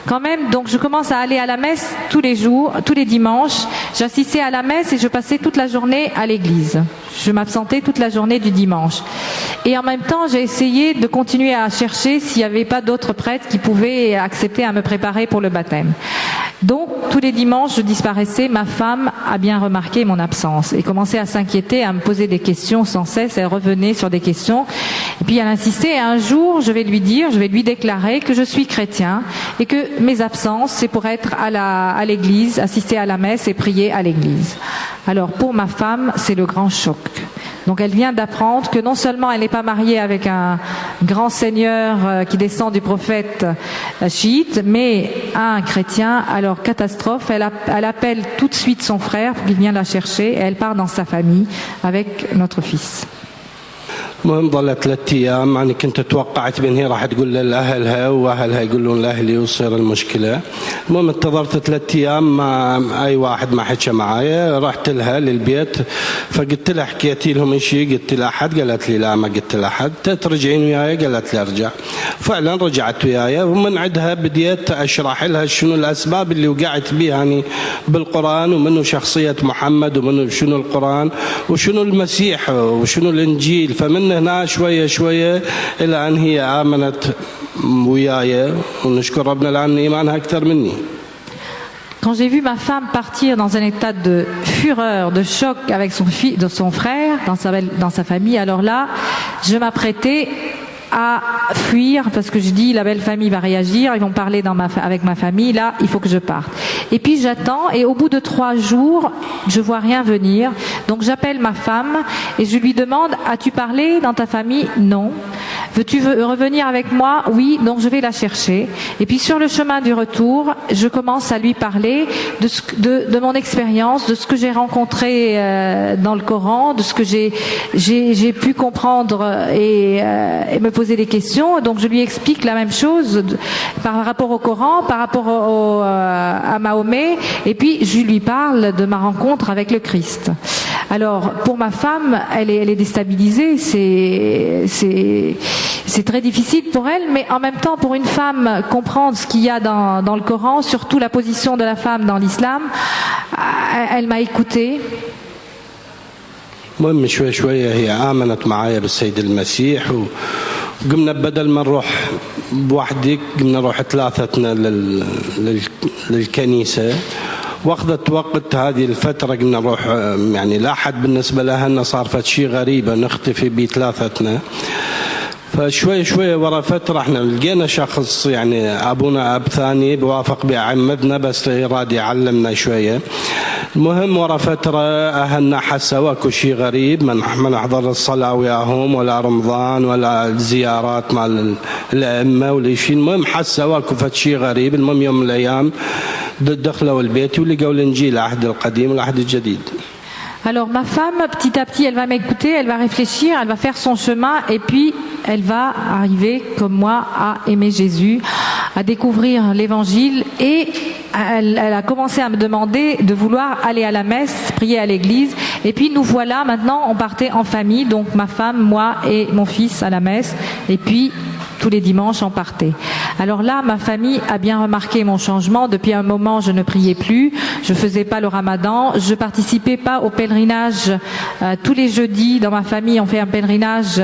quand même, donc je commence à aller à la messe tous les jours, tous les dimanches. J'assistais à la messe et je passais toute la journée à l'église. Je m'absentais toute la journée du dimanche. Et en même temps, j'ai essayé de continuer à chercher s'il n'y avait pas d'autres prêtres qui pouvaient accepter à me préparer pour le baptême. Donc, tous les dimanches, je disparaissais. Ma femme a bien remarqué mon absence et commençait à s'inquiéter, à me poser des questions sans cesse. Elle revenait sur des questions. Et puis, elle insistait. Et un jour, je vais lui déclarer que je suis chrétien et que mes absences, c'est pour être à l'église, assister à la messe et prier à l'église. Alors, pour ma femme, c'est le grand choc. Donc elle vient d'apprendre que non seulement elle n'est pas mariée avec un grand seigneur qui descend du prophète chiite, mais un chrétien. Alors catastrophe, elle appelle tout de suite son frère pour qu'il vienne la chercher et elle part dans sa famille avec notre fils. المهم ظلت 3 أيام يعني كنت توقعت بأن هي راح تقول لأهلها وأهلها يقولون لأهلي وتصير المشكلة. المهم انتظرت 3 أيام ما أي واحد ما حكى معايا. رحت لها للبيت فقلت لها حكيتي لهم شيء؟ قلت لها أحد؟ قالت لي لا ما قلت لها أحد. ترجعين وياي؟ قالت لي أرجع. فعلا رجعت وياي ومن عندها بديت أشرح لها شنو الأسباب اللي وقعت بها يعني بالقرآن ومنه شخصية محمد ومنه شنو القرآن وشنو المسيح وشنو الإنجيل. فمن هنا شوية شوية إلى أن هي آمنت وياي ونشكر ربنا لأن إيمانها أكثر مني. Quand j'ai vu ma femme partir dans un état de fureur, de choc avec son frère, dans sa famille, alors là, je m'apprêtais à fuir parce que je dis la belle famille va réagir, ils vont parler avec ma famille, là il faut que je parte. Et puis j'attends et au bout de 3 jours, je vois rien venir. Donc j'appelle ma femme et je lui demande: as-tu parlé dans ta famille? Non. Veux-tu revenir avec moi? Oui. Donc je vais la chercher. Et puis sur le chemin du retour, je commence à lui parler de mon expérience, de ce que j'ai rencontré dans le Coran, de ce que j'ai pu comprendre et me poser des questions. Donc je lui explique la même chose par rapport au Coran, par rapport à Mahomet, et puis je lui parle de ma rencontre avec le Christ. Alors pour ma femme, elle est déstabilisée, c'est très difficile pour elle, mais en même temps pour une femme comprendre ce qu'il y a dans le Coran, surtout la position de la femme dans l'islam, elle m'a écoutée. المهم شوي شوية هي آمنت معايا بالسيد المسيح وقمنا بدل ما نروح بوحدي قمنا نروح 3 للكنيسة واخذت وقت. هذه الفترة قمنا نروح يعني لا أحد بالنسبة لها أنه صار فد شيء غريبة نختفي ب3. فشوي شوي ورا فترة احنا لقينا شخص يعني أبونا أب ثاني بوافق بعمدنا بس راد يعلمنا شوية. المهم ورا فترة أهلنا حسوا اكو شيء غريب، ما نحضر الصلاة وياهم ولا رمضان ولا الزيارات مع الأئمة ولا شيء. المهم حسوا اكو فد شيء غريب. المهم يوم من الأيام دخلوا البيت ولقوا الإنجيل العهد القديم والعهد الجديد. Alors ma femme, petit à petit, elle va m'écouter, elle va réfléchir, elle va faire son chemin et puis elle va arriver, comme moi, à aimer Jésus, à découvrir l'Évangile et elle a commencé à me demander de vouloir aller à la messe, prier à l'église. Et puis nous voilà, maintenant on partait en famille, donc ma femme, moi et mon fils à la messe. Et puis tous les dimanches on partait. Alors là, ma famille a bien remarqué mon changement. Depuis un moment, je ne priais plus, je faisais pas le ramadan, je participais pas au pèlerinage. Tous les jeudis, dans ma famille, on fait un pèlerinage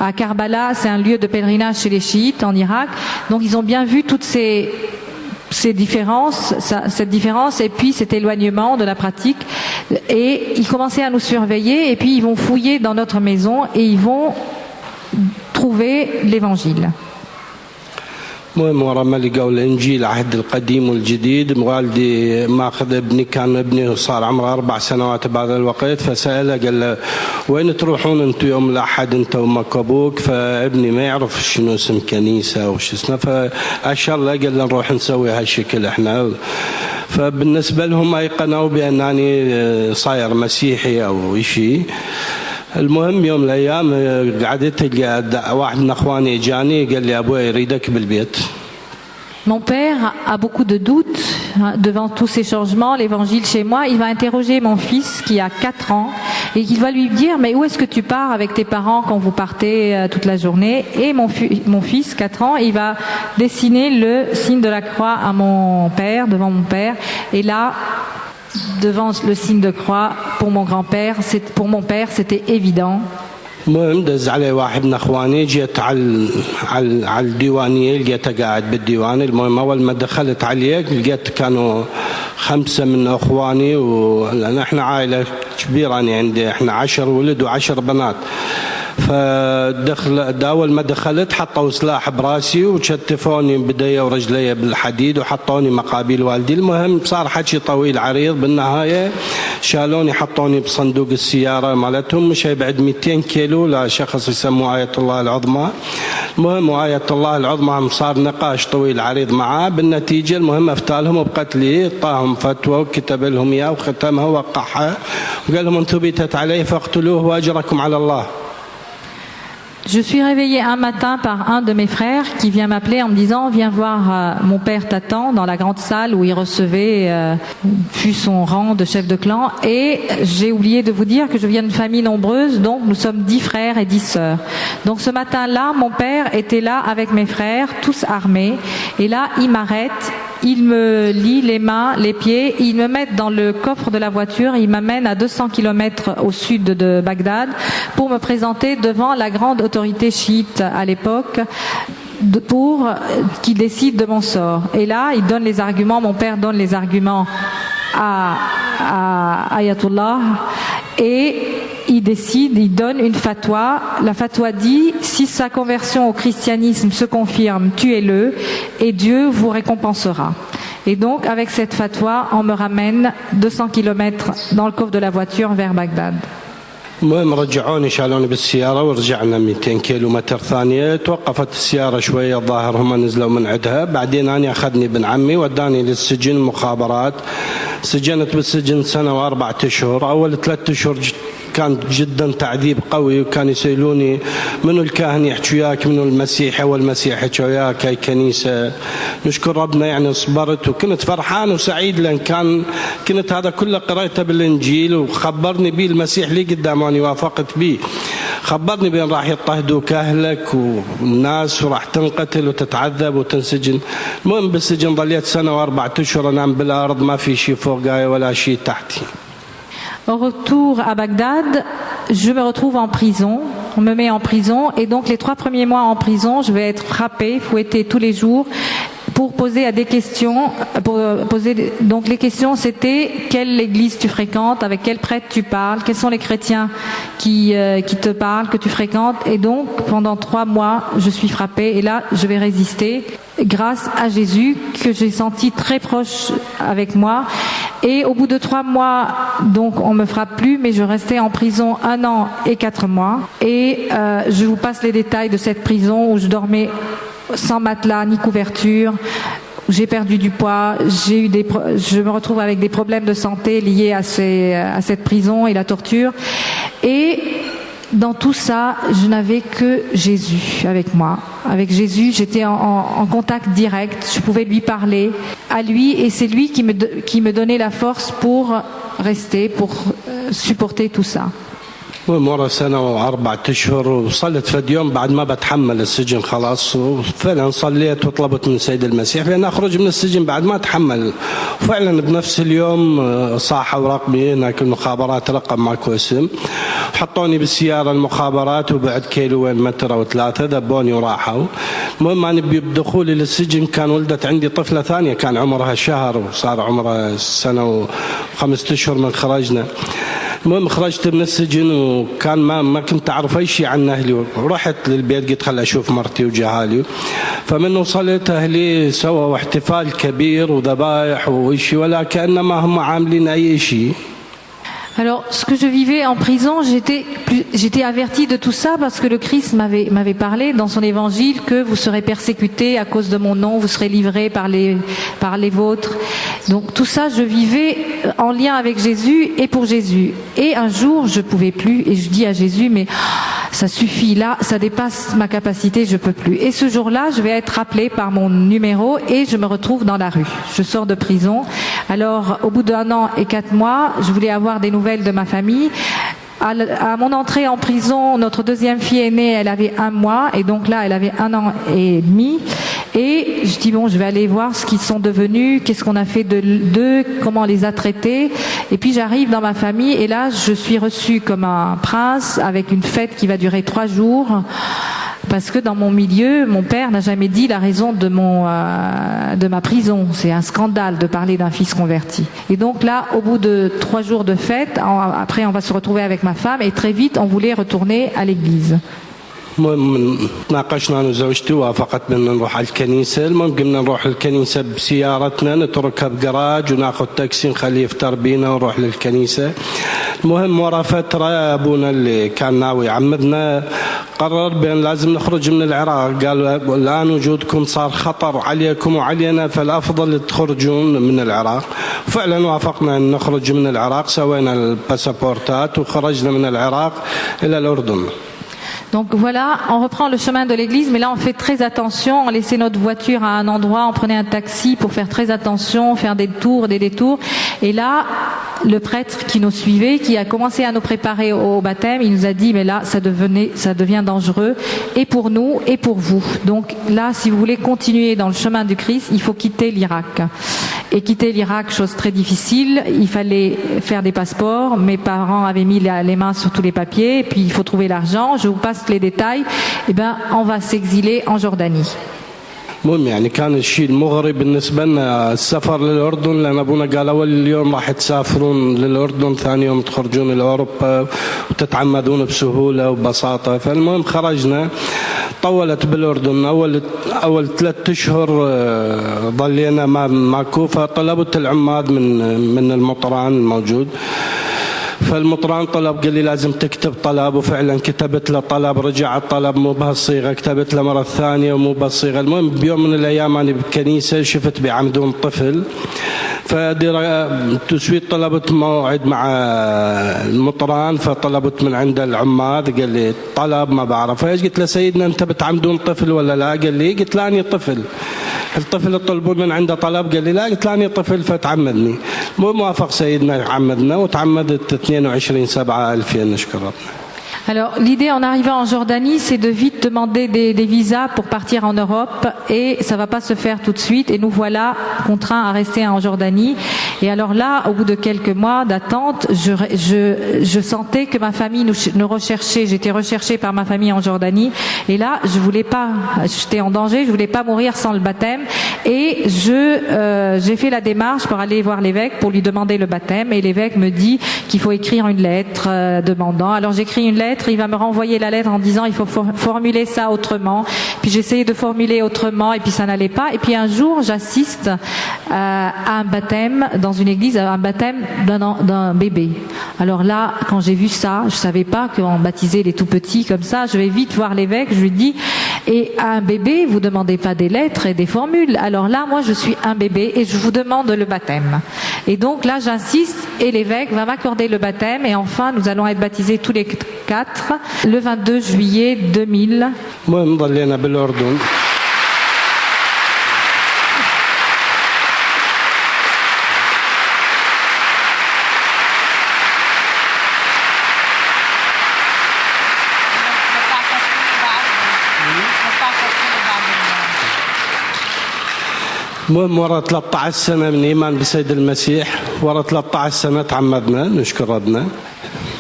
à Karbala. C'est un lieu de pèlerinage chez les chiites en Irak. Donc ils ont bien vu toutes ces différences, cette différence et puis cet éloignement de la pratique. Et ils commençaient à nous surveiller et puis ils vont fouiller dans notre maison et ils vont trouver l'évangile. المهم ورا ما لقوا الانجيل العهد القديم والجديد والدي ماخذ ابني، كان ابني صار عمره 4 سنوات بهذا الوقت، فساله قال له وين تروحون انتم يوم الاحد انت وامك وابوك؟ فابني ما يعرف شنو اسم كنيسه وش اسمه، فاشار له قال له نروح نسوي هالشكل احنا. فبالنسبه لهم ايقنوا بانني صاير مسيحي او شيء. المهم يوم من الأيام قعدت واحد من أخواني جاني قال لي أبوي يريدك بالبيت. Mon père a beaucoup de doutes devant tous ces changements, l'évangile chez moi. Il va interroger mon fils qui a 4 ans et il va lui dire mais où est-ce que tu pars avec tes parents quand vous partez toute la journée? Et mon fils, 4 ans, il va dessiner le signe de la croix à mon père, devant mon père. Et là, devant le signe de croix, pour mon grand-père, pour mon père, c'était évident. المهم دز علي واحد من اخواني جيت على الديوانيه لقيته قاعد بالديوان. المهم اول ما دخلت عليه لقيت كانوا 5 من اخواني ولان احنا عائله كبيره يعني عندي احنا 10 ولد و10 بنات. فدخل اول ما دخلت حطوا سلاح براسي وشتفوني بدي ورجلي بالحديد وحطوني مقابل والدي. المهم صار حكي طويل عريض. بالنهايه شالوني حطوني بصندوق السياره مالتهم مش يبعد 200 كيلو لشخص يسموه آية الله العظمى. المهم آية الله العظمى صار نقاش طويل عريض معاه. بالنتيجه المهم افتالهم بقتلي. طاهم فتوى وكتب لهم اياه وختمها ووقعها وقال لهم ان ثبتت عليه فاقتلوه واجركم على الله. Je suis réveillée un matin par un de mes frères qui vient m'appeler en me disant viens voir mon père t'attend dans la grande salle où il recevait fut son rang de chef de clan. Et j'ai oublié de vous dire que je viens d'une famille nombreuse, donc nous sommes 10 frères et 10 sœurs. Donc ce matin-là, mon père était là avec mes frères, tous armés. Et là, il m'arrête, il me lie les mains, les pieds, il me met dans le coffre de la voiture, il m'amène à 200 km au sud de Bagdad pour me présenter devant la grande autorité chiite à l'époque pour qui décide de mon sort. Et là, il donne les arguments, mon père donne les arguments à Ayatollah et il décide, il donne une fatwa. La fatwa dit, si sa conversion au christianisme se confirme, tuez-le et Dieu vous récompensera. Et donc, avec cette fatwa, on me ramène 200 km dans le coffre de la voiture vers Bagdad. المهم رجعوني شالوني بالسيارة ورجعنا 200 كيلو متر ثانية. توقفت السيارة شوية الظاهر هم نزلوا من عندها. بعدين أنا أخذني ابن عمي وداني للسجن مخابرات. سجنت بالسجن 1 و4 أشهر. أول 3 أشهر كان جدا تعذيب قوي وكان يسألوني منو الكاهن يحكي وياك منو المسيحي والمسيح يحكي وياك هاي كنيسة. نشكر ربنا يعني صبرت وكنت فرحان وسعيد لأن كنت هذا كله قرأته بالإنجيل وخبرني به المسيح لي قدام أنا وافقت به. خبرني بأن راح يضطهدوك أهلك والناس وراح تنقتل وتتعذب وتنسجن. المهم بالسجن ضليت 1 و4 أشهر أنام بالأرض ما في شيء فوقاي ولا شيء تحتي. Au retour à Bagdad, je me retrouve en prison. On me met en prison et donc les 3 premiers mois en prison, je vais être frappée, fouettée tous les jours pour poser à des questions. Donc les questions c'était quelle église tu fréquentes, avec quel prêtre tu parles, quels sont les chrétiens qui te parlent, que tu fréquentes. Et donc pendant 3 mois, je suis frappée et là je vais résister grâce à Jésus que j'ai senti très proche avec moi. Et au bout de 3 mois, donc on me frappe plus, mais je restais en prison 1 an et 4 mois. Et je vous passe les détails de cette prison où je dormais sans matelas ni couverture. J'ai perdu du poids, je me retrouve avec des problèmes de santé liés à cette prison et la torture. Et dans tout ça, je n'avais que Jésus avec moi. Avec Jésus, j'étais en contact direct, je pouvais lui parler à lui et c'est lui qui me donnait la force pour rester, pour supporter tout ça. ومرة 1 و4 أشهر وصلت في اليوم بعد ما بتحمل السجن خلاص. وفعلا صليت وطلبت من سيد المسيح بأن أخرج من السجن بعد ما أتحمل. وفعلا بنفس اليوم صاحوا رقمي هناك المخابرات رقم ماكو اسم. حطوني بالسيارة المخابرات وبعد 2 كيلو متر أو 3 ذبوني وراحوا. المهم أنا بدخولي للسجن كان ولدت عندي طفلة ثانية كان عمرها شهر وصار عمرها 1 و5 أشهر من خرجنا. المهم خرجت من السجن وكان ما كنت أعرف أي شيء عن أهلي. ورحت للبيت قلت خل أشوف مرتي وجهالي. فمن وصلت أهلي سووا احتفال كبير وذبائح وشيء ولا كأنما هم عاملين أي شيء. Alors, ce que je vivais en prison, j'étais avertie de tout ça parce que le Christ m'avait parlé dans son évangile que vous serez persécutés à cause de mon nom, vous serez livrés par les vôtres. Donc tout ça, je vivais en lien avec Jésus et pour Jésus. Et un jour, je pouvais plus et je dis à Jésus, mais ça suffit, là, ça dépasse ma capacité, je peux plus. Et ce jour-là, je vais être appelée par mon numéro et je me retrouve dans la rue. Je sors de prison. Alors, au bout d'1 an et 4 mois, je voulais avoir des nouvelles de ma famille. À mon entrée en prison, notre deuxième fille aînée, elle avait 1 mois et donc là, elle avait 1 an et demi. Et je dis bon, je vais aller voir ce qu'ils sont devenus, qu'est-ce qu'on a fait d'eux, comment on les a traités. Et puis j'arrive dans ma famille et là, je suis reçue comme un prince avec une fête qui va durer 3 jours. Parce que dans mon milieu, mon père n'a jamais dit la raison de ma prison. C'est un scandale de parler d'un fils converti. Et donc là, au bout de 3 jours de fête, après on va se retrouver avec ma femme et très vite on voulait retourner à l'église. المهم تناقشنا انا وزوجتي وافقت بان نروح على الكنيسه. المهم قمنا نروح للكنيسه بسيارتنا، نتركها بجراج وناخذ تاكسي نخليه يفطر بينا ونروح للكنيسه. المهم ورا فتره ابونا اللي كان ناوي يعمدنا قرر بان لازم نخرج من العراق. قال الان وجودكم صار خطر عليكم وعلينا فالافضل تخرجون من العراق. فعلا وافقنا ان نخرج من العراق، سوينا الباسبورتات وخرجنا من العراق الى الاردن. Donc voilà, on reprend le chemin de l'église, mais là on fait très attention, on laissait notre voiture à un endroit, on prenait un taxi pour faire très attention, faire des détours. Et là, le prêtre qui nous suivait, qui a commencé à nous préparer au baptême, il nous a dit, mais là ça devient dangereux, et pour nous et pour vous. Donc là, si vous voulez continuer dans le chemin du Christ, il faut quitter l'Irak. Et quitter l'Irak, chose très difficile, il fallait faire des passeports, mes parents avaient mis les mains sur tous les papiers, et puis il faut trouver l'argent, je vous passe les détails, et ben on va s'exiler en Jordanie. المهم يعني كان الشيء المغري بالنسبة لنا السفر للأردن، لأن أبونا قال أول يوم راح تسافرون للأردن، ثاني يوم تخرجون إلى أوروبا وتتعمدون بسهولة وبساطة. فالمهم خرجنا، طولت بالأردن أول 3 أشهر ضلينا ماكو. فطلبت العماد من المطران الموجود، فالمطران طلب قال لي لازم تكتب طلب، وفعلا كتبت له طلب. رجع الطلب مو بهالصيغه، كتبت له مره ثانيه ومو بهالصيغه. المهم بيوم من الايام انا بالكنيسه شفت بعمدون طفل، تسويت طلبت موعد مع المطران، فطلبت من عند العماد قال لي طلب ما بعرف ايش. قلت له سيدنا انت بتعمدون طفل ولا لا؟ قال لي، قلت له اني طفل. الطفل طلبوا من عنده طلب؟ قال لي لا. قلت له اني طفل فتعمدني. مو موافق سيدنا عمدنا وتعمدت 22/7/2000. نشكر ربنا. Alors l'idée en arrivant en Jordanie, c'est de vite demander des visas pour partir en Europe, et ça va pas se faire tout de suite, et nous voilà contraints à rester en Jordanie. Et alors là, au bout de quelques mois d'attente, je sentais que ma famille nous recherchait, j'étais recherchée par ma famille en Jordanie, et là je voulais pas, j'étais en danger, je voulais pas mourir sans le baptême, et j'ai fait la démarche pour aller voir l'évêque pour lui demander le baptême, et l'évêque me dit qu'il faut écrire une lettre demandant. Alors j'écris une lettre, il va me renvoyer la lettre en disant il faut formuler ça autrement. Puis j'essayais de formuler autrement et puis ça n'allait pas. Et puis un jour, j'assiste à un baptême dans une église, à un baptême d'un bébé. Alors là, quand j'ai vu ça, je savais pas qu'on baptisait les tout petits comme ça. Je vais vite voir l'évêque, je lui dis, et à un bébé, vous demandez pas des lettres et des formules. Alors là, moi, je suis un bébé et je vous demande le baptême. Et donc là, j'insiste et l'évêque va m'accorder le baptême, et enfin, nous allons être baptisés tous les 4 le 22 juillet 2000. المهم ضلينا بالأردن. المهم ورا 13 سنة من إيمان بسيد المسيح، ورا 13 سنة تعمدنا. نشكر ربنا.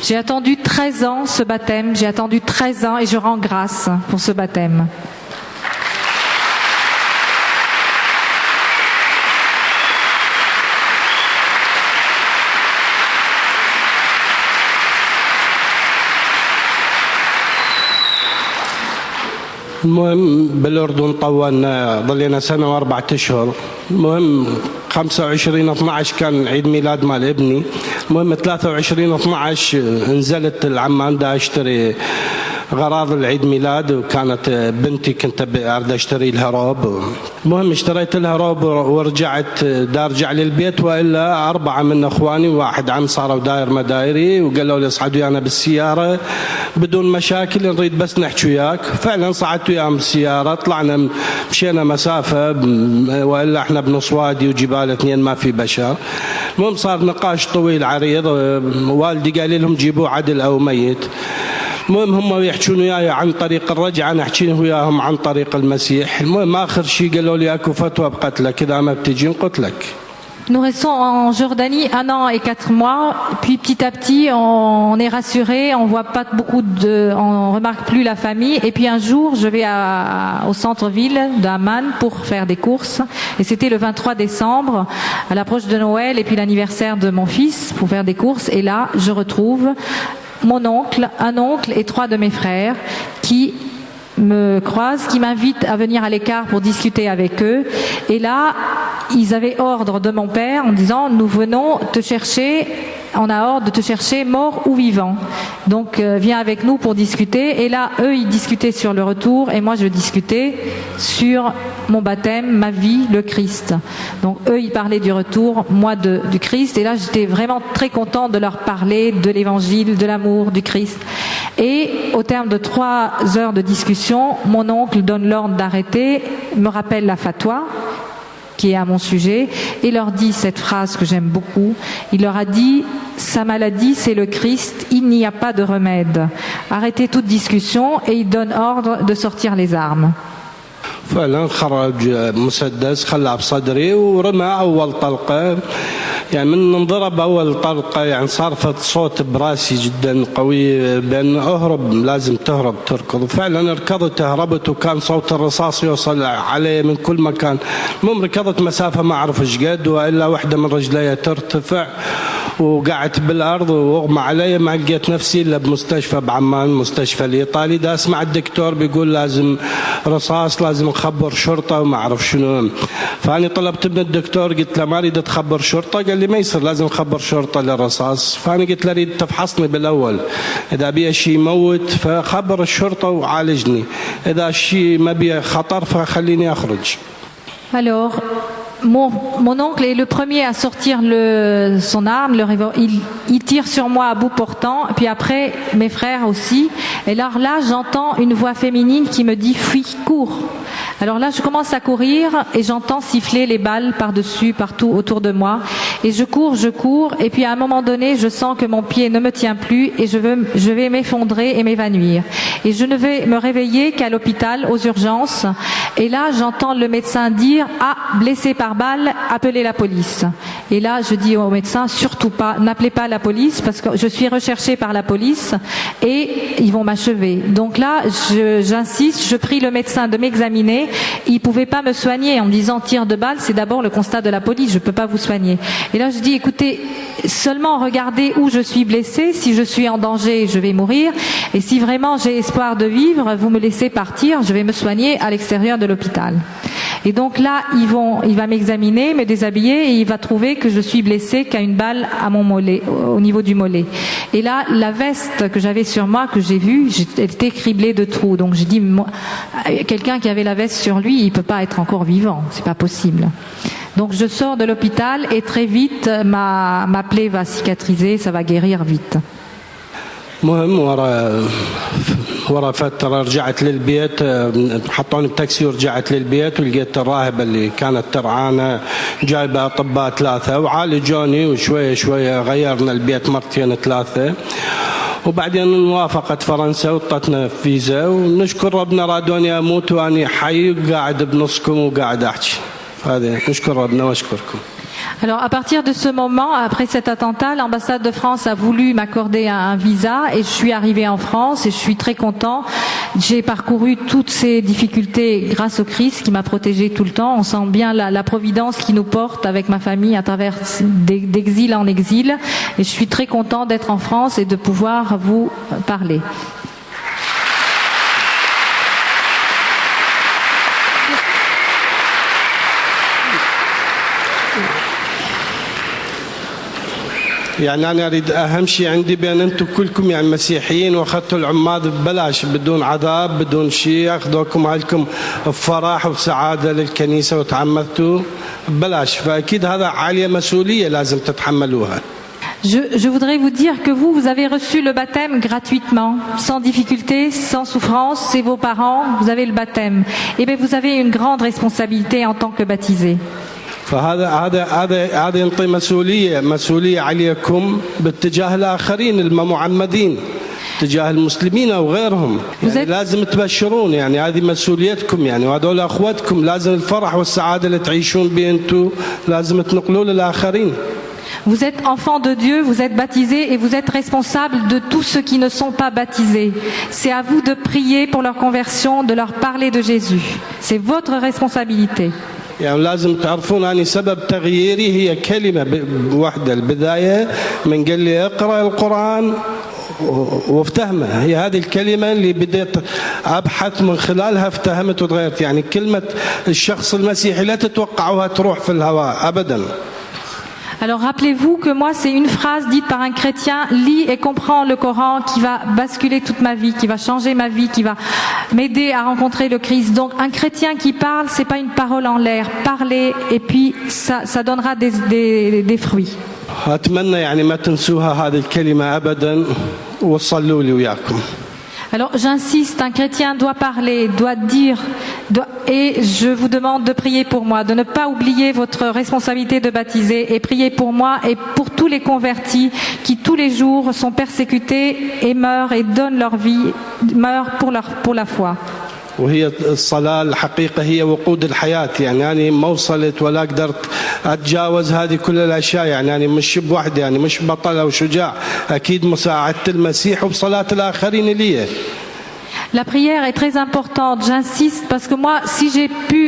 J'ai attendu 13 ans ce baptême, j'ai attendu 13 ans et je rends grâce pour ce baptême. المهم بالأردن طولنا، ضلينا 1 سنة و4 أشهر. المهم 25/12 كان عيد ميلاد مال ابني. المهم 23/12 نزلت العمان دا اشتري غراض العيد ميلاد، وكانت بنتي كنت اريد اشتري لها روب. المهم اشتريت لها روب ورجعت دا ارجع للبيت، والا 4 من اخواني وواحد عم صاروا داير مدايري وقالوا لي اصعد ويانا بالسياره بدون مشاكل، نريد بس نحكي وياك. فعلا صعدت وياهم بالسياره، طلعنا مشينا مسافه، والا احنا بنص وادي وجبال 2 ما في بشر. المهم صار نقاش طويل عريض، والدي قال لهم جيبوه عدل او ميت. المهم هم يحكون وياي عن طريق الرجعه، انا احكي وياهم عن طريق المسيح. المهم اخر شيء قالوا لي اكو فتوى بقتلك، اذا ما بتجي نقتلك. Nous restons en Jordanie 1 an et 4 mois, puis petit à petit on est rassuré, on voit pas beaucoup on remarque plus la famille, et puis un jour je vais au centre-ville d'Amman pour faire des courses, et c'était le 23 décembre à l'approche de Noël et puis l'anniversaire de mon fils pour faire des courses, et là je retrouve un oncle et 3 de mes frères qui me croisent, qui m'invitent à venir à l'écart pour discuter avec eux. Et là, ils avaient ordre de mon père en disant « Nous venons te chercher, on a ordre de te chercher mort ou vivant. Donc viens avec nous pour discuter. » Et là, eux, ils discutaient sur le retour et moi, je discutais sur mon baptême, ma vie, le Christ. Donc eux, ils parlaient du retour, moi du Christ. Et là, j'étais vraiment très contente de leur parler de l'évangile, de l'amour, du Christ. Et au terme de 3 heures de discussion, mon oncle donne l'ordre d'arrêter, me rappelle la fatwa qui est à mon sujet, et leur dit cette phrase que j'aime beaucoup. Il leur a dit « Sa maladie, c'est le Christ, il n'y a pas de remède. Arrêtez toute discussion » et il donne ordre de sortir les armes. فعلا خرج مسدس خلاه بصدري ورمى أول طلقة. يعني من انضرب أول طلقة يعني صارفت صوت براسي جدا قوي بأن أهرب، لازم تهرب تركض. وفعلا ركضت هربت، وكان صوت الرصاص يوصل علي من كل مكان. المهم ركضت مسافة ما أعرف إيش قد، وإلا واحدة من رجلي ترتفع وقعدت بالأرض واغمى علي. ما لقيت نفسي إلا بمستشفى بعمان، مستشفى الإيطالي. دا أسمع الدكتور بيقول لازم رصاص، لازم نخبر شرطة وما أعرف شنو. فأني طلبت من الدكتور، قلت له ما أريد تخبر شرطة. قال لي ما يصير، لازم نخبر شرطة للرصاص. فأنا قلت له أريد تفحصني بالأول، إذا بي شيء يموت فخبر الشرطة وعالجني، إذا شيء ما بي خطر فخليني أخرج. Alors, mon oncle est le premier à sortir son arme, il tire sur moi à bout portant, puis après mes frères aussi. Et alors là, j'entends une voix féminine qui me dit « Fuis, cours !» Alors là, je commence à courir et j'entends siffler les balles par-dessus, partout autour de moi. Et je cours, et puis à un moment donné, je sens que mon pied ne me tient plus et je vais m'effondrer et m'évanouir. Et je ne vais me réveiller qu'à l'hôpital, aux urgences. Et là, j'entends le médecin dire « Ah, blessé par balle, appelez la police ». Et là, je dis au médecin « Surtout pas, n'appelez pas la police parce que je suis recherchée par la police et ils vont m'achever ». Donc là, j'insiste, je prie le médecin de m'examiner. Il ne pouvait pas me soigner en me disant « Tir de balle, c'est d'abord le constat de la police, je ne peux pas vous soigner ». Et là, je dis « Écoutez, seulement regardez où je suis blessée, si je suis en danger, je vais mourir. Et si vraiment j'ai espoir de vivre, vous me laissez partir, je vais me soigner à l'extérieur de l'hôpital ». Et donc là, il va m'examiner, me déshabiller et il va trouver que je suis blessée qu'à une balle à mon mollet, au niveau du mollet. Et là, la veste que j'avais sur moi, que j'ai vue, elle était criblée de trous. Donc j'ai dit, quelqu'un qui avait la veste sur lui, il peut pas être encore vivant, c'est pas possible. Donc je sors de l'hôpital et très vite, ma plaie va cicatriser, ça va guérir vite. مهم ورا فترة رجعت للبيت، حطوني بتاكسي ورجعت للبيت، ولقيت الراهبة اللي كانت ترعانا جايبة أطباء 3 وعالجوني، وشوية شوية غيرنا البيت 2 3. وبعدين موافقة فرنسا وطتنا فيزا، ونشكر ربنا رادوني أموت وأني حي وقاعد بنصكم وقاعد أحكي. هذا نشكر ربنا وأشكركم. Alors à partir de ce moment, après cet attentat, l'ambassade de France a voulu m'accorder un visa et je suis arrivée en France et je suis très content. J'ai parcouru toutes ces difficultés grâce au Christ qui m'a protégée tout le temps. On sent bien la providence qui nous porte avec ma famille à travers d'exil en exil. Et je suis très content d'être en France et de pouvoir vous parler. يعني أنا أريد أهم شيء عندي بأن أنتم كلكم يعني مسيحيين وأخذتوا العماد ببلاش بدون عذاب بدون شيء، أخذوكم عليكم بفرح وبسعادة للكنيسة وتعمدتوا ببلاش، فأكيد هذا عالية مسؤولية لازم تتحملوها. Je voudrais vous dire que vous avez reçu le baptême gratuitement, sans difficulté, sans souffrance, c'est vos parents, vous avez le baptême. Et bien vous avez une grande responsabilité en tant que baptisé. فهذا ينطي مسؤولية عليكم باتجاه الآخرين المعمدين تجاه المسلمين أو غيرهم، يعني لازم تبشرون، يعني هذه مسؤوليتكم يعني، وهذول أخواتكم لازم الفرح والسعادة اللي تعيشون به أنتم لازم تنقلوه للآخرين. Vous êtes enfants de Dieu, vous êtes baptisés et vous êtes responsables de tous ceux qui ne sont pas baptisés. C'est à vous de prier pour leur conversion, de leur parler de Jésus. C'est votre responsabilité. يعني لازم تعرفون أن سبب تغييري هي كلمة واحدة البداية من قال لي اقرأ القرآن وافتهمه، هي هذه الكلمة اللي بديت أبحث من خلالها افتهمت وتغيرت. يعني كلمة الشخص المسيحي لا تتوقعوها تروح في الهواء أبدا. Alors rappelez-vous que moi c'est une phrase dite par un chrétien, lis et comprends le Coran qui va basculer toute ma vie, qui va changer ma vie, qui va m'aider à rencontrer le Christ. Donc un chrétien qui parle, c'est pas une parole en l'air, parler et puis ça donnera des fruits. أتمنى يعني ما تنسوها هذه الكلمة أبدا وصلوا لي وياكم. Alors j'insiste, un chrétien doit parler, doit dire, et je vous demande de prier pour moi, de ne pas oublier votre responsabilité de baptiser et prier pour moi et pour tous les convertis qui tous les jours sont persécutés et meurent et donnent leur vie, meurent pour la foi. وهي الصلاة الحقيقة هي وقود الحياة، يعني أنا ما وصلت ولا قدرت أتجاوز هذه كل الأشياء، يعني أنا مش بوحدي، يعني مش بطل أو شجاع، أكيد مساعدة المسيح وبصلاة الآخرين لي. La prière est très importante, j'insiste, parce que moi, si j'ai pu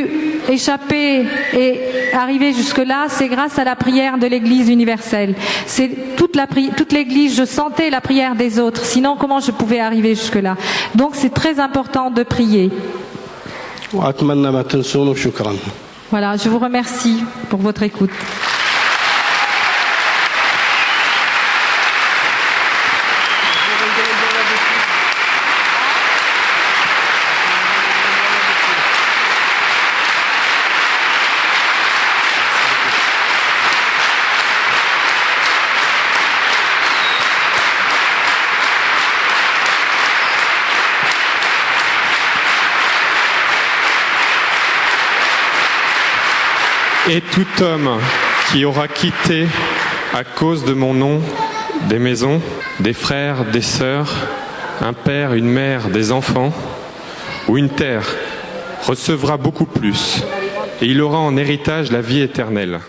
échapper et arriver jusque-là, c'est grâce à la prière de l'Église universelle. C'est toute l'Église, je sentais la prière des autres, sinon comment je pouvais arriver jusque-là? Donc c'est très important de prier. Voilà, je vous remercie pour votre écoute. Et tout homme qui aura quitté à cause de mon nom des maisons, des frères, des sœurs, un père, une mère, des enfants ou une terre recevra beaucoup plus et il aura en héritage la vie éternelle.